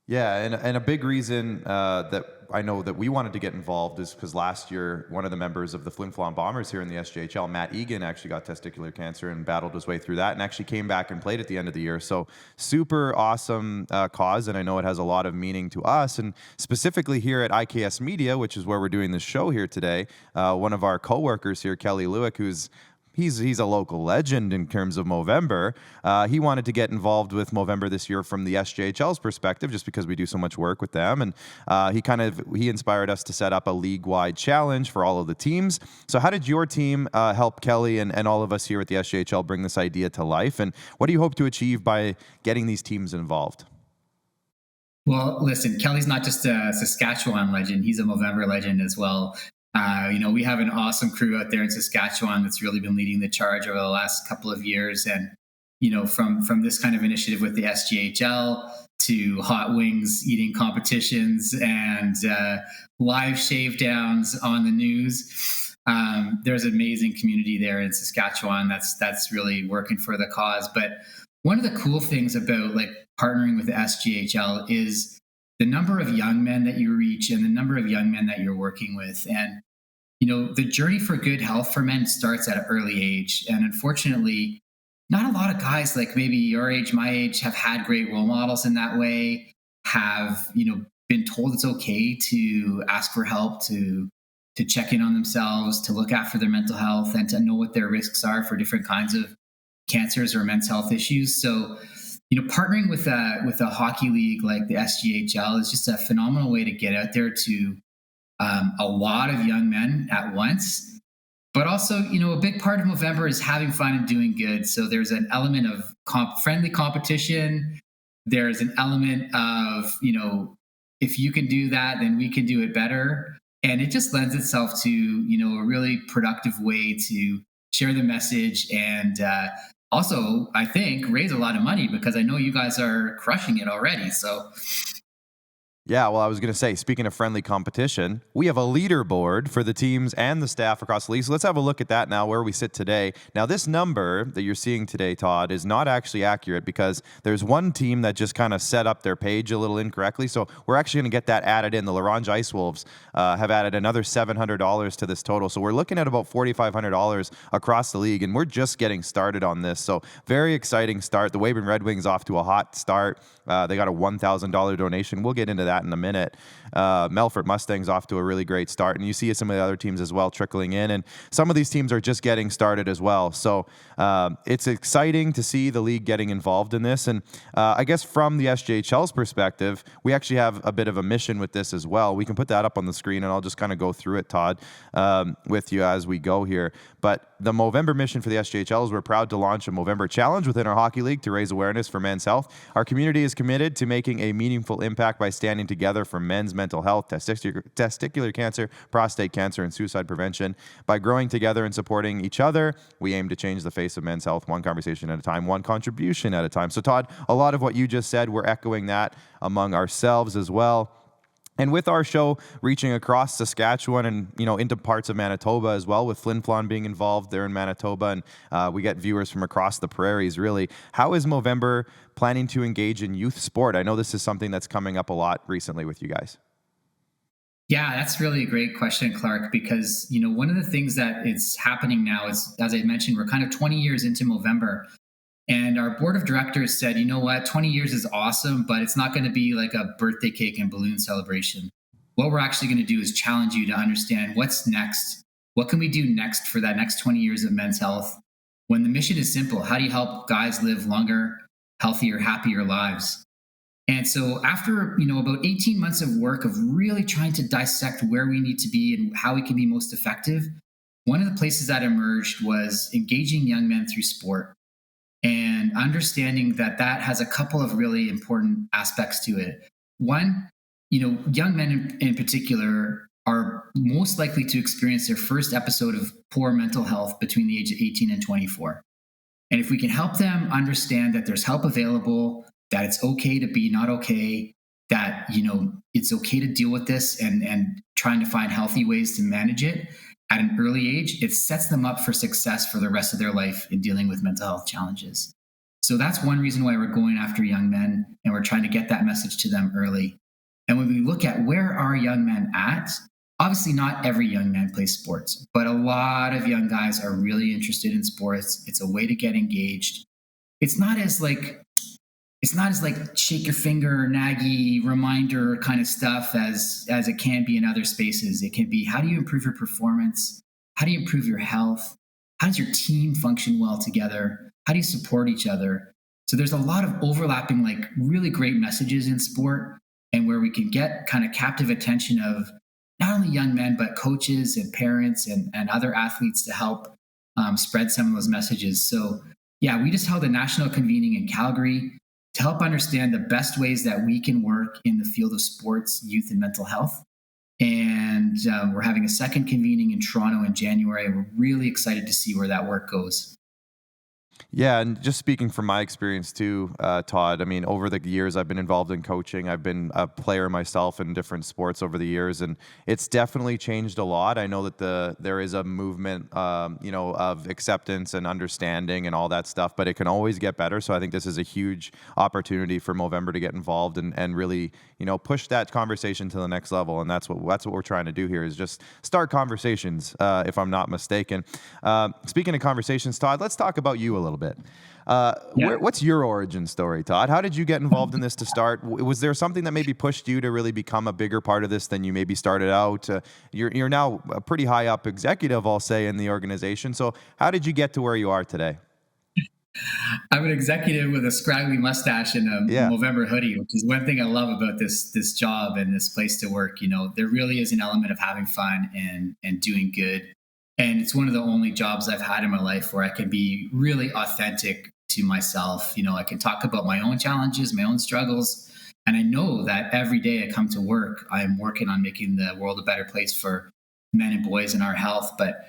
Yeah, and a big reason that I know that we wanted to get involved is because last year, one of the members of the Flin Flon Bombers here in the SJHL, Matt Egan, actually got testicular cancer and battled his way through that and actually came back and played at the end of the year. So super awesome cause, and I know it has a lot of meaning to us. And specifically here at IKS Media, which is where we're doing this show here today, one of our coworkers here, Kelly Lewick, He's a local legend in terms of Movember. He wanted to get involved with Movember this year from the SJHL's perspective, just because we do so much work with them. And he inspired us to set up a league-wide challenge for all of the teams. So how did your team help Kelly and all of us here at the SJHL bring this idea to life? And what do you hope to achieve by getting these teams involved? Well, listen, Kelly's not just a Saskatchewan legend. He's a Movember legend as well. We have an awesome crew out there in Saskatchewan that's really been leading the charge over the last couple of years. And, from this kind of initiative with the SJHL to hot wings eating competitions and live shave downs on the news, there's an amazing community there in Saskatchewan that's really working for the cause. But one of the cool things about partnering with the SJHL is the number of young men that you reach and the number of young men that you're working with. And, the journey for good health for men starts at an early age. And unfortunately, not a lot of guys like maybe your age, my age, have had great role models in that way, have, been told it's okay to ask for help, to check in on themselves, to look after their mental health, and to know what their risks are for different kinds of cancers or men's health issues. So, partnering with a hockey league like the SJHL is just a phenomenal way to get out there to a lot of young men at once. But also, a big part of Movember is having fun and doing good. So there's an element of friendly competition. There's an element of, if you can do that, then we can do it better. And it just lends itself to, a really productive way to share the message and also, I think, raise a lot of money, because I know you guys are crushing it already. So Yeah, well, I was going to say, speaking of friendly competition, we have a leaderboard for the teams and the staff across the league. So let's have a look at that now, where we sit today. Now, this number that you're seeing today, Todd, is not actually accurate because there's one team that just kind of set up their page a little incorrectly. So we're actually going to get that added in. The Ronge Ice Wolves have added another $700 to this total. So we're looking at about $4,500 across the league, and we're just getting started on this. So very exciting start. The Weyburn Red Wings off to a hot start. They got a $1,000 donation. We'll get into that in a minute. Melfort Mustangs off to a really great start, and you see some of the other teams as well trickling in, and some of these teams are just getting started as well. So it's exciting to see the league getting involved in this, and I guess from the SJHL's perspective, we actually have a bit of a mission with this as well. We can put that up on the screen, and I'll just kind of go through it, Todd, with you as we go here. But the Movember mission for the SJHL is we're proud to launch a Movember challenge within our hockey league to raise awareness for men's health. Our community is committed to making a meaningful impact by standing together for men's mental health, testicular cancer, prostate cancer, and suicide prevention. By growing together and supporting each other, we aim to change the face of men's health one conversation at a time, one contribution at a time. So, Todd, a lot of what you just said, we're echoing that among ourselves as well. And with our show reaching across Saskatchewan and, into parts of Manitoba as well, with Flin Flon being involved there in Manitoba, and we get viewers from across the prairies, really. How is Movember planning to engage in youth sport? I know this is something that's coming up a lot recently with you guys. Yeah, that's really a great question, Clark, because, one of the things that is happening now is, as I mentioned, we're kind of 20 years into Movember. And our board of directors said, you know what, 20 years is awesome, but it's not going to be like a birthday cake and balloon celebration. What we're actually going to do is challenge you to understand what's next. What can we do next for that next 20 years of men's health? When the mission is simple, how do you help guys live longer, healthier, happier lives? And so after, about 18 months of work of really trying to dissect where we need to be and how we can be most effective, one of the places that emerged was engaging young men through sport. And understanding that has a couple of really important aspects to it. One, young men in particular are most likely to experience their first episode of poor mental health between the age of 18 and 24. And if we can help them understand that there's help available, that it's okay to be not okay, that, it's okay to deal with this and trying to find healthy ways to manage it at an early age, it sets them up for success for the rest of their life in dealing with mental health challenges. So that's one reason why we're going after young men, and we're trying to get that message to them early. And when we look at where are young men at, obviously not every young man plays sports, but a lot of young guys are really interested in sports. It's a way to get engaged. It's not as like shake your finger, naggy reminder kind of stuff as it can be in other spaces. It can be, how do you improve your performance? How do you improve your health? How does your team function well together? How do you support each other? So there's a lot of overlapping, really great messages in sport, and where we can get kind of captive attention of not only young men, but coaches and parents and other athletes to help spread some of those messages. So yeah, we just held a national convening in Calgary to help understand the best ways that we can work in the field of sports, youth, and mental health. And we're having a second convening in Toronto in January. We're really excited to see where that work goes. Yeah, and just speaking from my experience too, Todd, I mean, over the years I've been involved in coaching. I've been a player myself in different sports over the years, and it's definitely changed a lot. I know that there is a movement, of acceptance and understanding and all that stuff, but it can always get better. So I think this is a huge opportunity for Movember to get involved and really, push that conversation to the next level. And that's what we're trying to do here, is just start conversations, if I'm not mistaken. Speaking of conversations, Todd, let's talk about you a little bit. What's your origin story, Todd? How did you get involved in this to start? Was there something that maybe pushed you to really become a bigger part of this than you maybe started out? You're now a pretty high up executive, I'll say, in the organization. So how did you get to where you are today? I'm an executive with a scraggly mustache and a Movember hoodie, which is one thing I love about this job and this place to work. There really is an element of having fun and doing good. And it's one of the only jobs I've had in my life where I can be really authentic to myself. I can talk about my own challenges, my own struggles. And I know that every day I come to work, I'm working on making the world a better place for men and boys in our health. But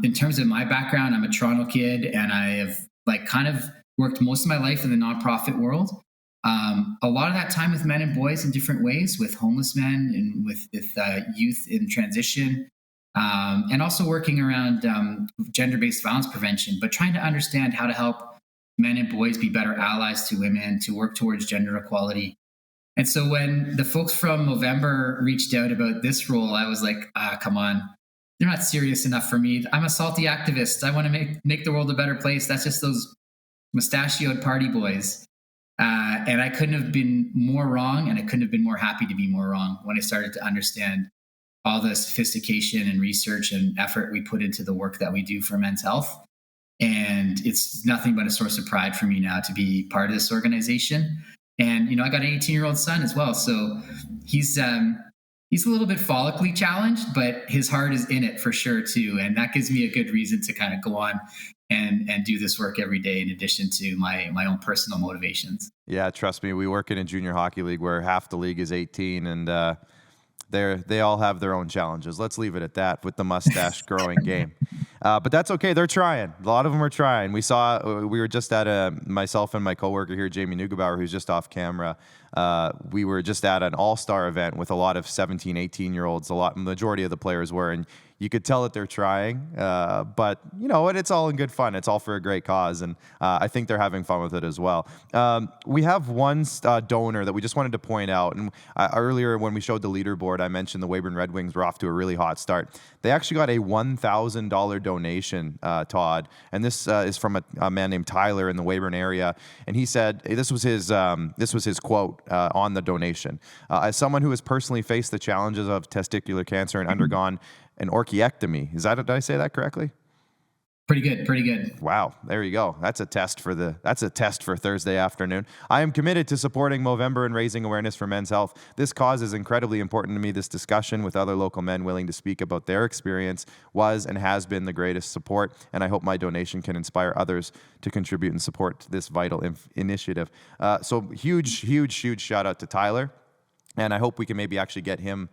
in terms of my background, I'm a Toronto kid, and I have kind of worked most of my life in the nonprofit world. a lot of that time with men and boys in different ways, with homeless men and with youth in transition, and also working around gender-based violence prevention, but trying to understand how to help men and boys be better allies to women, to work towards gender equality. And so when the folks from Movember reached out about this role, I was like, come on, they're not serious enough for me. I'm a salty activist. I want to make the world a better place. That's just those mustachioed party boys. And I couldn't have been more wrong, and I couldn't have been more happy to be more wrong when I started to understand all the sophistication and research and effort we put into the work that we do for men's health. And it's nothing but a source of pride for me now to be part of this organization. And, I got an 18-year-old son as well. So he's a little bit follically challenged, but his heart is in it for sure too. And that gives me a good reason to kind of go on and do this work every day in addition to my own personal motivations. Yeah, trust me, we work in a junior hockey league where half the league is 18, and they all have their own challenges. Let's leave it at that with the mustache growing game. But that's okay. They're trying. A lot of them are trying. We were just at myself and my coworker here, Jamie Neugebauer, who's just off camera. We were just at an all-star event with a lot of 17, 18-year-olds. Majority of the players were, and you could tell that they're trying. But it's all in good fun. It's all for a great cause, and I think they're having fun with it as well. We have one donor that we just wanted to point out. And earlier when we showed the leaderboard, I mentioned the Weyburn Red Wings were off to a really hot start. They actually got a $1,000 donation, Todd, and this is from a man named Tyler in the Weyburn area. And he said this was his quote on the donation: "As someone who has personally faced the challenges of testicular cancer and undergone an orchiectomy," did I say that correctly? Pretty good. Wow, there you go. That's a test for Thursday afternoon. "I am committed to supporting Movember and raising awareness for men's health. This cause is incredibly important to me. This discussion with other local men willing to speak about their experience was and has been the greatest support, and I hope my donation can inspire others to contribute and support this vital initiative." So huge shout out to Tyler. And I hope we can maybe actually get him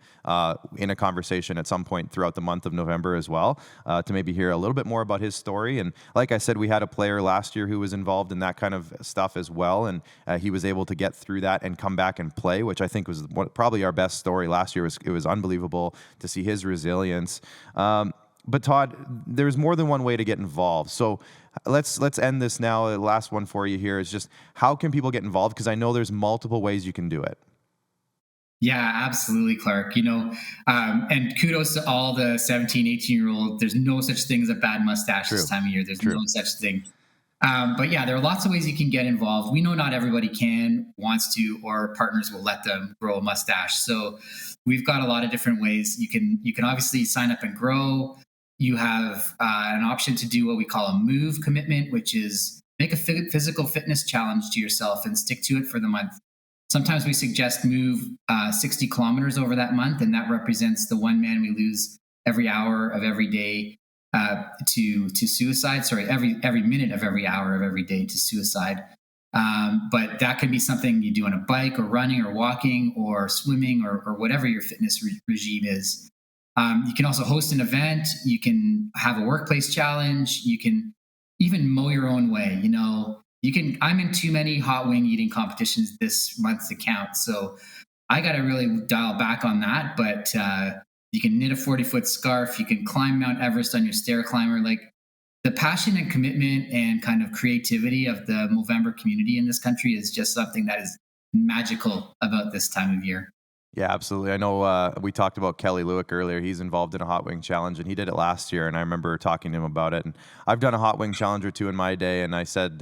in a conversation at some point throughout the month of November as well, to maybe hear a little bit more about his story. And like I said, we had a player last year who was involved in that kind of stuff as well, and he was able to get through that and come back and play, which I think was probably our best story last year. It was unbelievable to see his resilience. But Todd, there's more than one way to get involved. So let's end this now. The last one for you here is just, how can people get involved? Because I know there's multiple ways you can do it. Yeah, absolutely, Clark. And kudos to all the 17, 18-year-old. There's no such thing as a bad mustache this time of year. There's no such thing. But yeah, there are lots of ways you can get involved. We know not everybody wants to, or partners will let them grow a mustache. So we've got a lot of different ways. You can obviously sign up and grow. You have an option to do what we call a move commitment, which is make a physical fitness challenge to yourself and stick to it for the month. Sometimes we suggest move 60 kilometers over that month, and that represents the 1 man we lose every hour of every day to suicide. Sorry, every minute of every hour of every day to suicide. But that could be something you do on a bike or running or walking or swimming or whatever your fitness regime is. You can also host an event. You can have a workplace challenge. You can even mow your own way. I'm in too many hot wing eating competitions this month to count. So I got to really dial back on that. But you can knit a 40-foot scarf. You can climb Mount Everest on your stair climber. Like, the passion and commitment and kind of creativity of the Movember community in this country is just something that is magical about this time of year. Yeah, absolutely. I know we talked about Kelly Lewick earlier. He's involved in a hot wing challenge, and he did it last year. And I remember talking to him about it. And I've done a hot wing challenge or two in my day, and I said,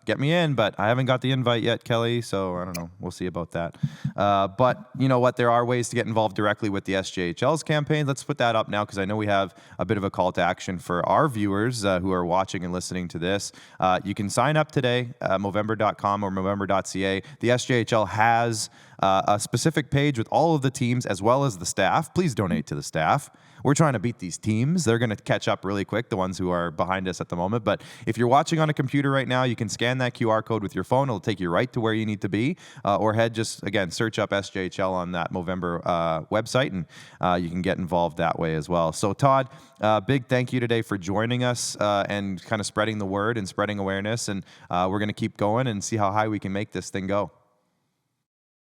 get me in, but I haven't got the invite yet, Kelly. So I don't know. We'll see about that. But you know what? There are ways to get involved directly with the SJHL's campaign. Let's put that up now, because I know we have a bit of a call to action for our viewers who are watching and listening to this. You can sign up today, Movember.com or Movember.ca. The SJHL has a specific page with all of the teams as well as the staff. Please donate to the staff. We're trying to beat these teams. They're going to catch up really quick, the ones who are behind us at the moment. But if you're watching on a computer right now, you can scan that QR code with your phone. It'll take you right to where you need to be. Or search up SJHL on that Movember website, and you can get involved that way as well. So Todd, big thank you today for joining us and kind of spreading the word and spreading awareness. And we're going to keep going and see how high we can make this thing go.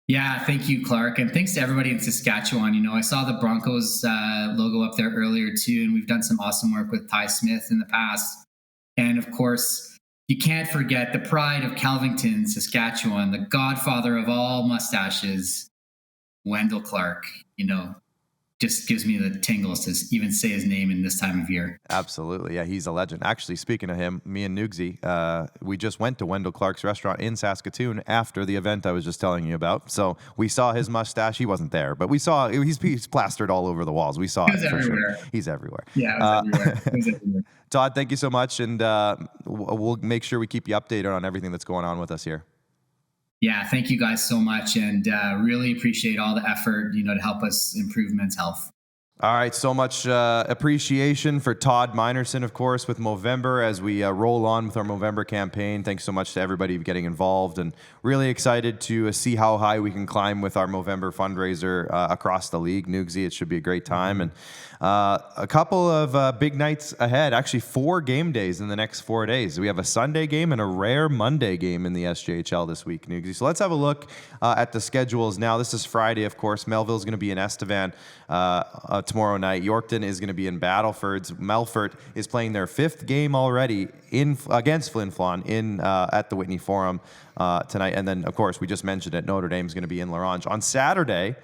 Yeah, thank you, Clark. And thanks to everybody in Saskatchewan. You know, I saw the Broncos logo up there earlier too, and we've done some awesome work with Ty Smith in the past. And of course, you can't forget the pride of Calvington, Saskatchewan, the godfather of all mustaches, Wendell Clark. You know, just gives me the tingles to even say his name in this time of year. Absolutely. Yeah, he's a legend. Actually, speaking of him, me and Nugsy, we just went to Wendell Clark's restaurant in Saskatoon after the event I was just telling you about. So we saw his mustache. He wasn't there, but we saw he's plastered all over the walls. We saw it for everywhere. Sure. He's everywhere. Yeah, it was everywhere. Todd, thank you so much. And we'll make sure we keep you updated on everything that's going on with us here. Yeah, thank you guys so much, and really appreciate all the effort, you know, to help us improve men's health. All right, so much appreciation for Todd Minerson, of course, with Movember as we roll on with our Movember campaign. Thanks so much to everybody getting involved, and really excited to see how high we can climb with our Movember fundraiser across the league. Nugsy, it should be a great time. And a couple of big nights ahead, actually 4 game days in the next 4 days. We have a Sunday game and a rare Monday game in the SJHL this week, Nugsy. So let's have a look at the schedules now. This is Friday, of course. Melville's going to be in Estevan tomorrow night. Yorkton is going to be in Battlefords. Melfort is playing their 5th game already against Flin Flon at the Whitney Forum tonight. And then, of course, we just mentioned it, Notre Dame's going to be in La Ronge. On Saturday,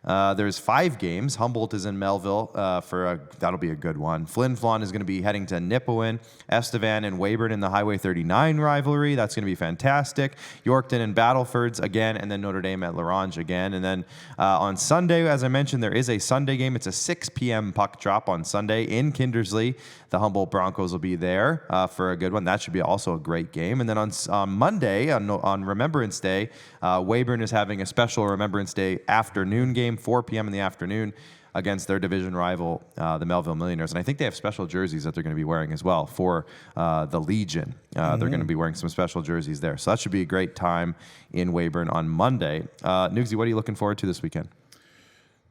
there's 5 games. Humboldt is in Melville that'll be a good one. Flin Flon is going to be heading to Nipawin, Estevan and Weyburn in the Highway 39 rivalry. That's going to be fantastic. Yorkton and Battlefords again, and then Notre Dame at La Ronge again. And then on Sunday, as I mentioned, there is a Sunday game. It's a 6 p.m. puck drop on Sunday in Kindersley. The Humboldt Broncos will be there for a good one. That should be also a great game. And then on Monday, on Remembrance Day, Weyburn is having a special Remembrance Day afternoon game, 4 p.m. in the afternoon, against their division rival, the Melville Millionaires. And I think they have special jerseys that they're going to be wearing as well for the Legion. They're going to be wearing some special jerseys there. So that should be a great time in Weyburn on Monday. Nugsy, what are you looking forward to this weekend?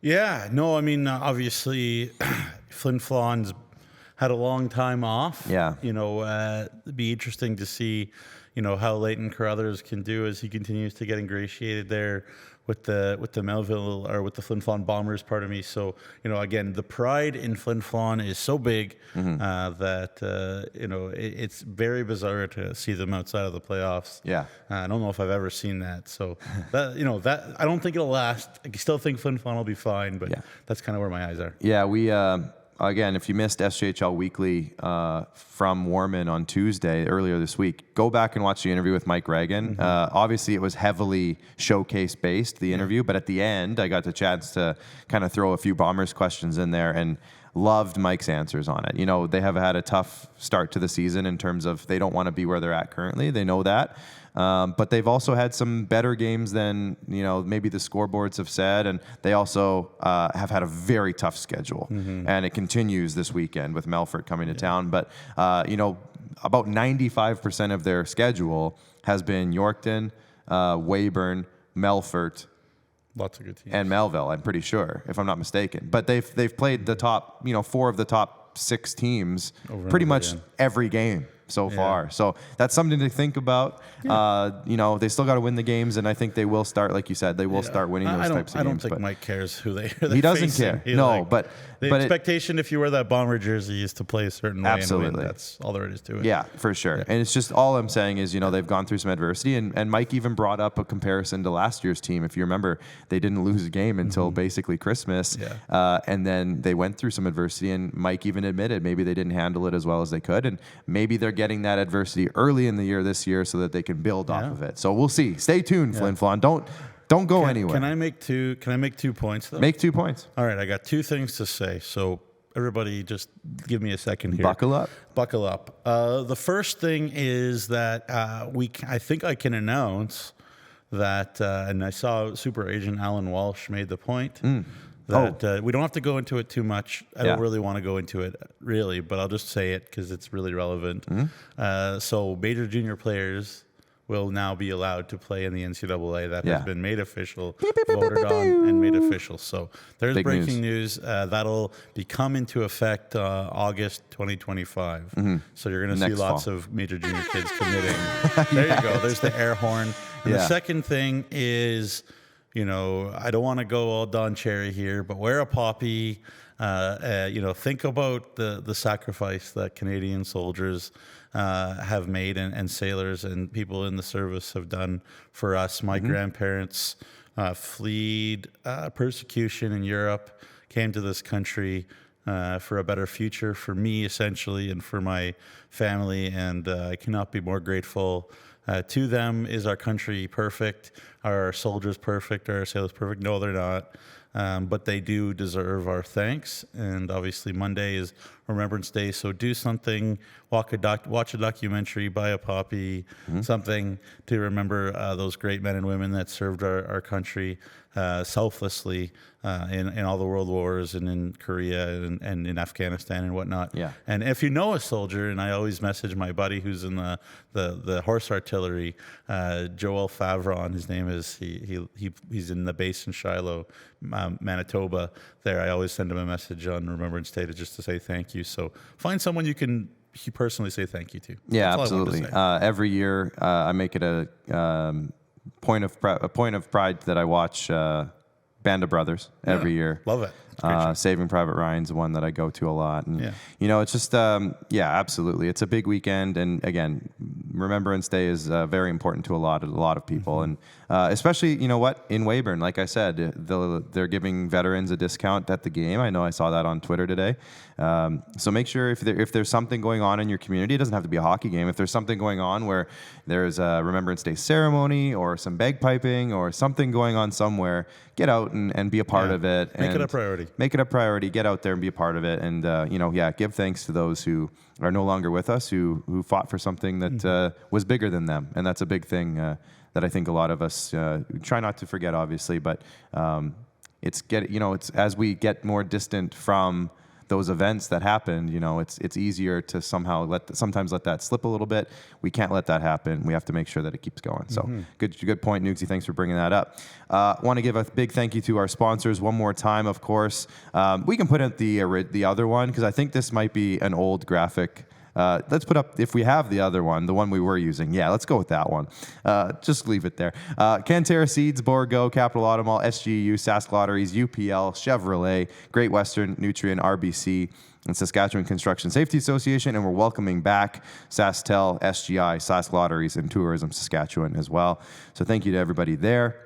Yeah, no, I mean, obviously, Flin Flon's had a long time off. Yeah. You know, it'd be interesting to see, you know, how Leighton Carruthers can do as he continues to get ingratiated there with the Melville or with the Flin Flon Bombers, pardon me. So, you know, again, the pride in Flin Flon is so big that, you know, it's very bizarre to see them outside of the playoffs. Yeah. I don't know if I've ever seen that. So, that, you know, that I don't think it'll last. I still think Flin Flon will be fine, but that's kind of where my eyes are. Yeah, we... Again, if you missed SJHL Weekly from Warman on Tuesday earlier this week, go back and watch the interview with Mike Reagan. Obviously, it was heavily showcase-based, the interview, but at the end, I got the chance to kind of throw a few Bombers questions in there and loved Mike's answers on it. You know, they have had a tough start to the season in terms of they don't want to be where they're at currently. They know that. But they've also had some better games than, you know, maybe the scoreboards have said. And they also have had a very tough schedule. And it continues this weekend with Melfort coming to town. But, you know, about 95% of their schedule has been Yorkton, Weyburn, Melfort, lots of good teams, and Melville, I'm pretty sure, if I'm not mistaken. But they've played the top, you know, 4 of the top 6 teams pretty much every game so far. So that's something to think about. You know, they still got to win the games, and I think they will start, like you said, they will start winning those types of games. I don't think Mike cares who they are. He doesn't care. No, but the expectation, if you wear that Bomber jersey, is to play a certain way. Absolutely. And win. That's all there is to it. Yeah, for sure. And it's just, all I'm saying is, you know, they've gone through some adversity, and Mike even brought up a comparison to last year's team. If you remember, they didn't lose a game until basically Christmas, and then they went through some adversity, and Mike even admitted maybe they didn't handle it as well as they could, and maybe they're getting that adversity early in the year this year so that they can build off of it. So we'll see. Stay tuned, Flin Flon. Don't go anywhere. Can I make 2 points though? Make 2 points. All right, I got 2 things to say. So everybody just give me a second here. Buckle up. The first thing is that I think I can announce that, and I saw Super Agent Alan Walsh made the point that we don't have to go into it too much. I don't really want to go into it, really, but I'll just say it because it's really relevant. So major junior players will now be allowed to play in the NCAA. That has been made official, voted on, and made official. So there's big breaking news. That'll be come into effect August 2025. So you're going to see lots of major junior kids committing. There you go. There's the air horn. And the second thing is, I don't want to go all Don Cherry here, but wear a poppy. Think about the sacrifice that Canadian soldiers have made and sailors and people in the service have done for us. My grandparents fled persecution in Europe, came to this country for a better future for me, essentially, and for my family. And I cannot be more grateful to them. Is our country perfect? Are our soldiers perfect? Are our sailors perfect? No, they're not. But they do deserve our thanks. And obviously Monday is Remembrance Day, so do something, watch a documentary, buy a poppy, something to remember those great men and women that served our country selflessly in all the world wars and in Korea and in Afghanistan and whatnot. Yeah. And if you know a soldier, and I always message my buddy who's in the horse artillery, Joel Favron, his name is, he's in the base in Shiloh, Manitoba. There, I always send him a message on Remembrance Day just to say thank you. So find someone you can personally say thank you to. Yeah, That's all I absolutely. want to say. Every year, I make it a point of pride that I watch Band of Brothers every year. Love it. It's a great show. Saving Private Ryan's one that I go to a lot. And, Yeah. it's just, absolutely. It's a big weekend. And again, Remembrance Day is very important to a lot of people. And especially, in Weyburn, like I said, they're giving veterans a discount at the game. I know I saw that on Twitter today. So make sure if there's something going on in your community, it doesn't have to be a hockey game. If there's something going on where there's a Remembrance Day ceremony or some bagpiping or something going on somewhere, get out and be a part of it. Make it a priority. Make it a priority. Get out there and be a part of it. And, give thanks to those who are no longer with us, who fought for something that was bigger than them. And that's a big thing that I think a lot of us try not to forget, obviously. But it's as we get more distant from those events that happened, it's easier to somehow sometimes let that slip a little bit. We can't let that happen. We have to make sure that it keeps going. So good point, Nugsy. Thanks for bringing that up. Want to give a big thank you to our sponsors one more time, of course. We can put in the other one because I think this might be an old graphic. Let's put up, if we have the other one, the one we were using. Yeah, let's go with that one. Just leave it there. Canterra Seeds, Borgo, Capital Automall, SGU, Sask Lotteries, UPL, Chevrolet, Great Western, Nutrien, RBC, and Saskatchewan Construction Safety Association. And we're welcoming back SaskTel, SGI, Sask Lotteries, and Tourism Saskatchewan as well. So thank you to everybody there.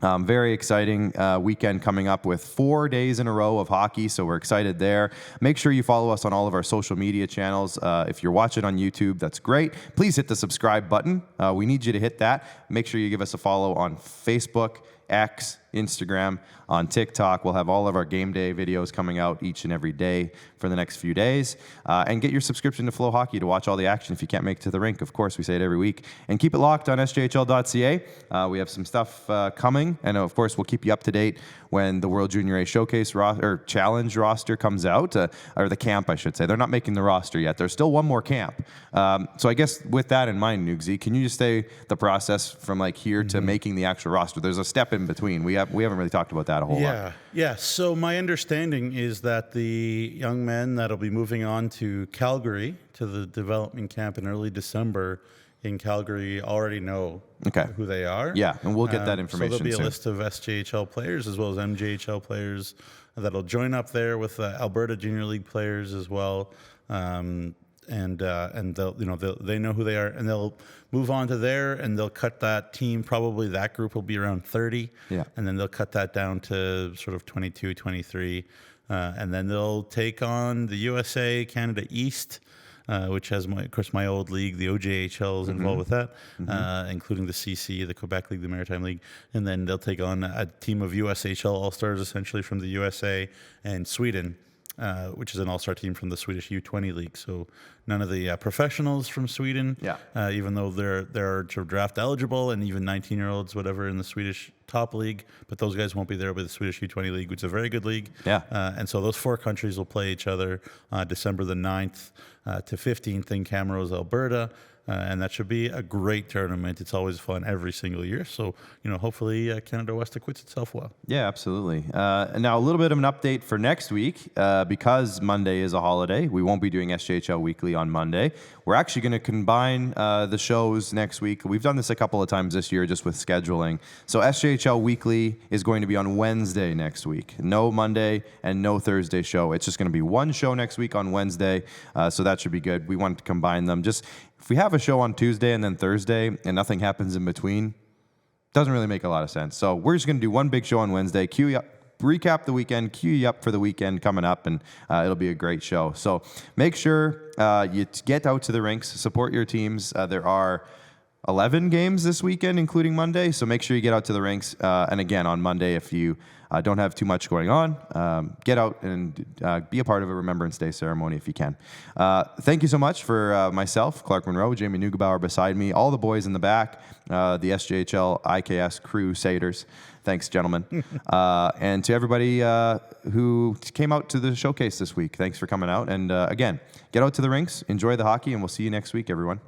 Very exciting weekend coming up with 4 days in a row of hockey, so we're excited there. Make sure you follow us on all of our social media channels. If you're watching on YouTube, that's great. Please hit the subscribe button. We need you to hit that. Make sure you give us a follow on Facebook, X, Instagram, on TikTok. We'll have all of our game day videos coming out each and every day for the next few days. And get your subscription to Flow Hockey to watch all the action if you can't make it to the rink. Of course, we say it every week. And keep it locked on SJHL.ca. We have some stuff coming. And of course, we'll keep you up to date when the World Junior A Showcase Challenge roster comes out, or the camp, I should say. They're not making the roster yet. There's still one more camp. So I guess with that in mind, Nugsy, can you just say the process from here to making the actual roster? There's a step in between. We haven't really talked about that a whole lot. Yeah. So my understanding is that the young men that'll be moving on to Calgary, to the development camp in early December in Calgary, already know who they are. Yeah, and we'll get that information So there'll be soon. a list of SJHL players as well as MJHL players that'll join up there with Alberta Junior League players as well. And they'll, they know who they are, and they'll move on to there, and they'll cut that team. Probably that group will be around 30, and then they'll cut that down to sort of 22, 23, and then they'll take on the USA Canada East, which has my old league, the OJHL, is involved with that, including the CC, the Quebec League, the Maritime League, and then they'll take on a team of USHL All-Stars, essentially from the USA and Sweden. Which is an all-star team from the Swedish U20 League. So none of the professionals from Sweden, even though they're sort of draft eligible, and even 19-year-olds, whatever, in the Swedish top league. But those guys won't be there with the Swedish U20 League, which is a very good league. And so those four countries will play each other December the 9th to 15th in Camrose, Alberta. And that should be a great tournament. It's always fun every single year. So, hopefully Canada West acquits itself well. Yeah, absolutely. And now a little bit of an update for next week. Because Monday is a holiday, we won't be doing SJHL Weekly on Monday. We're actually going to combine the shows next week. We've done this a couple of times this year just with scheduling. So SJHL Weekly is going to be on Wednesday next week. No Monday and no Thursday show. It's just going to be one show next week on Wednesday. So that should be good. We wanted to combine them. Just if we have a show on Tuesday and then Thursday and nothing happens in between, doesn't really make a lot of sense. So we're just going to do one big show on Wednesday, cue you up, recap the weekend, cue you up for the weekend coming up, and it'll be a great show. So make sure you get out to the rinks, support your teams. There are 11 games this weekend, including Monday, so make sure you get out to the rinks. And again, on Monday, if you don't have too much going on, get out and be a part of a Remembrance Day ceremony if you can. Thank you so much for myself, Clark Munroe, Jamie Neugebauer beside me, all the boys in the back, the SJHL IKS Crusaders. Thanks, gentlemen. And to everybody who came out to the showcase this week, thanks for coming out. And again, get out to the rinks, enjoy the hockey, and we'll see you next week, everyone.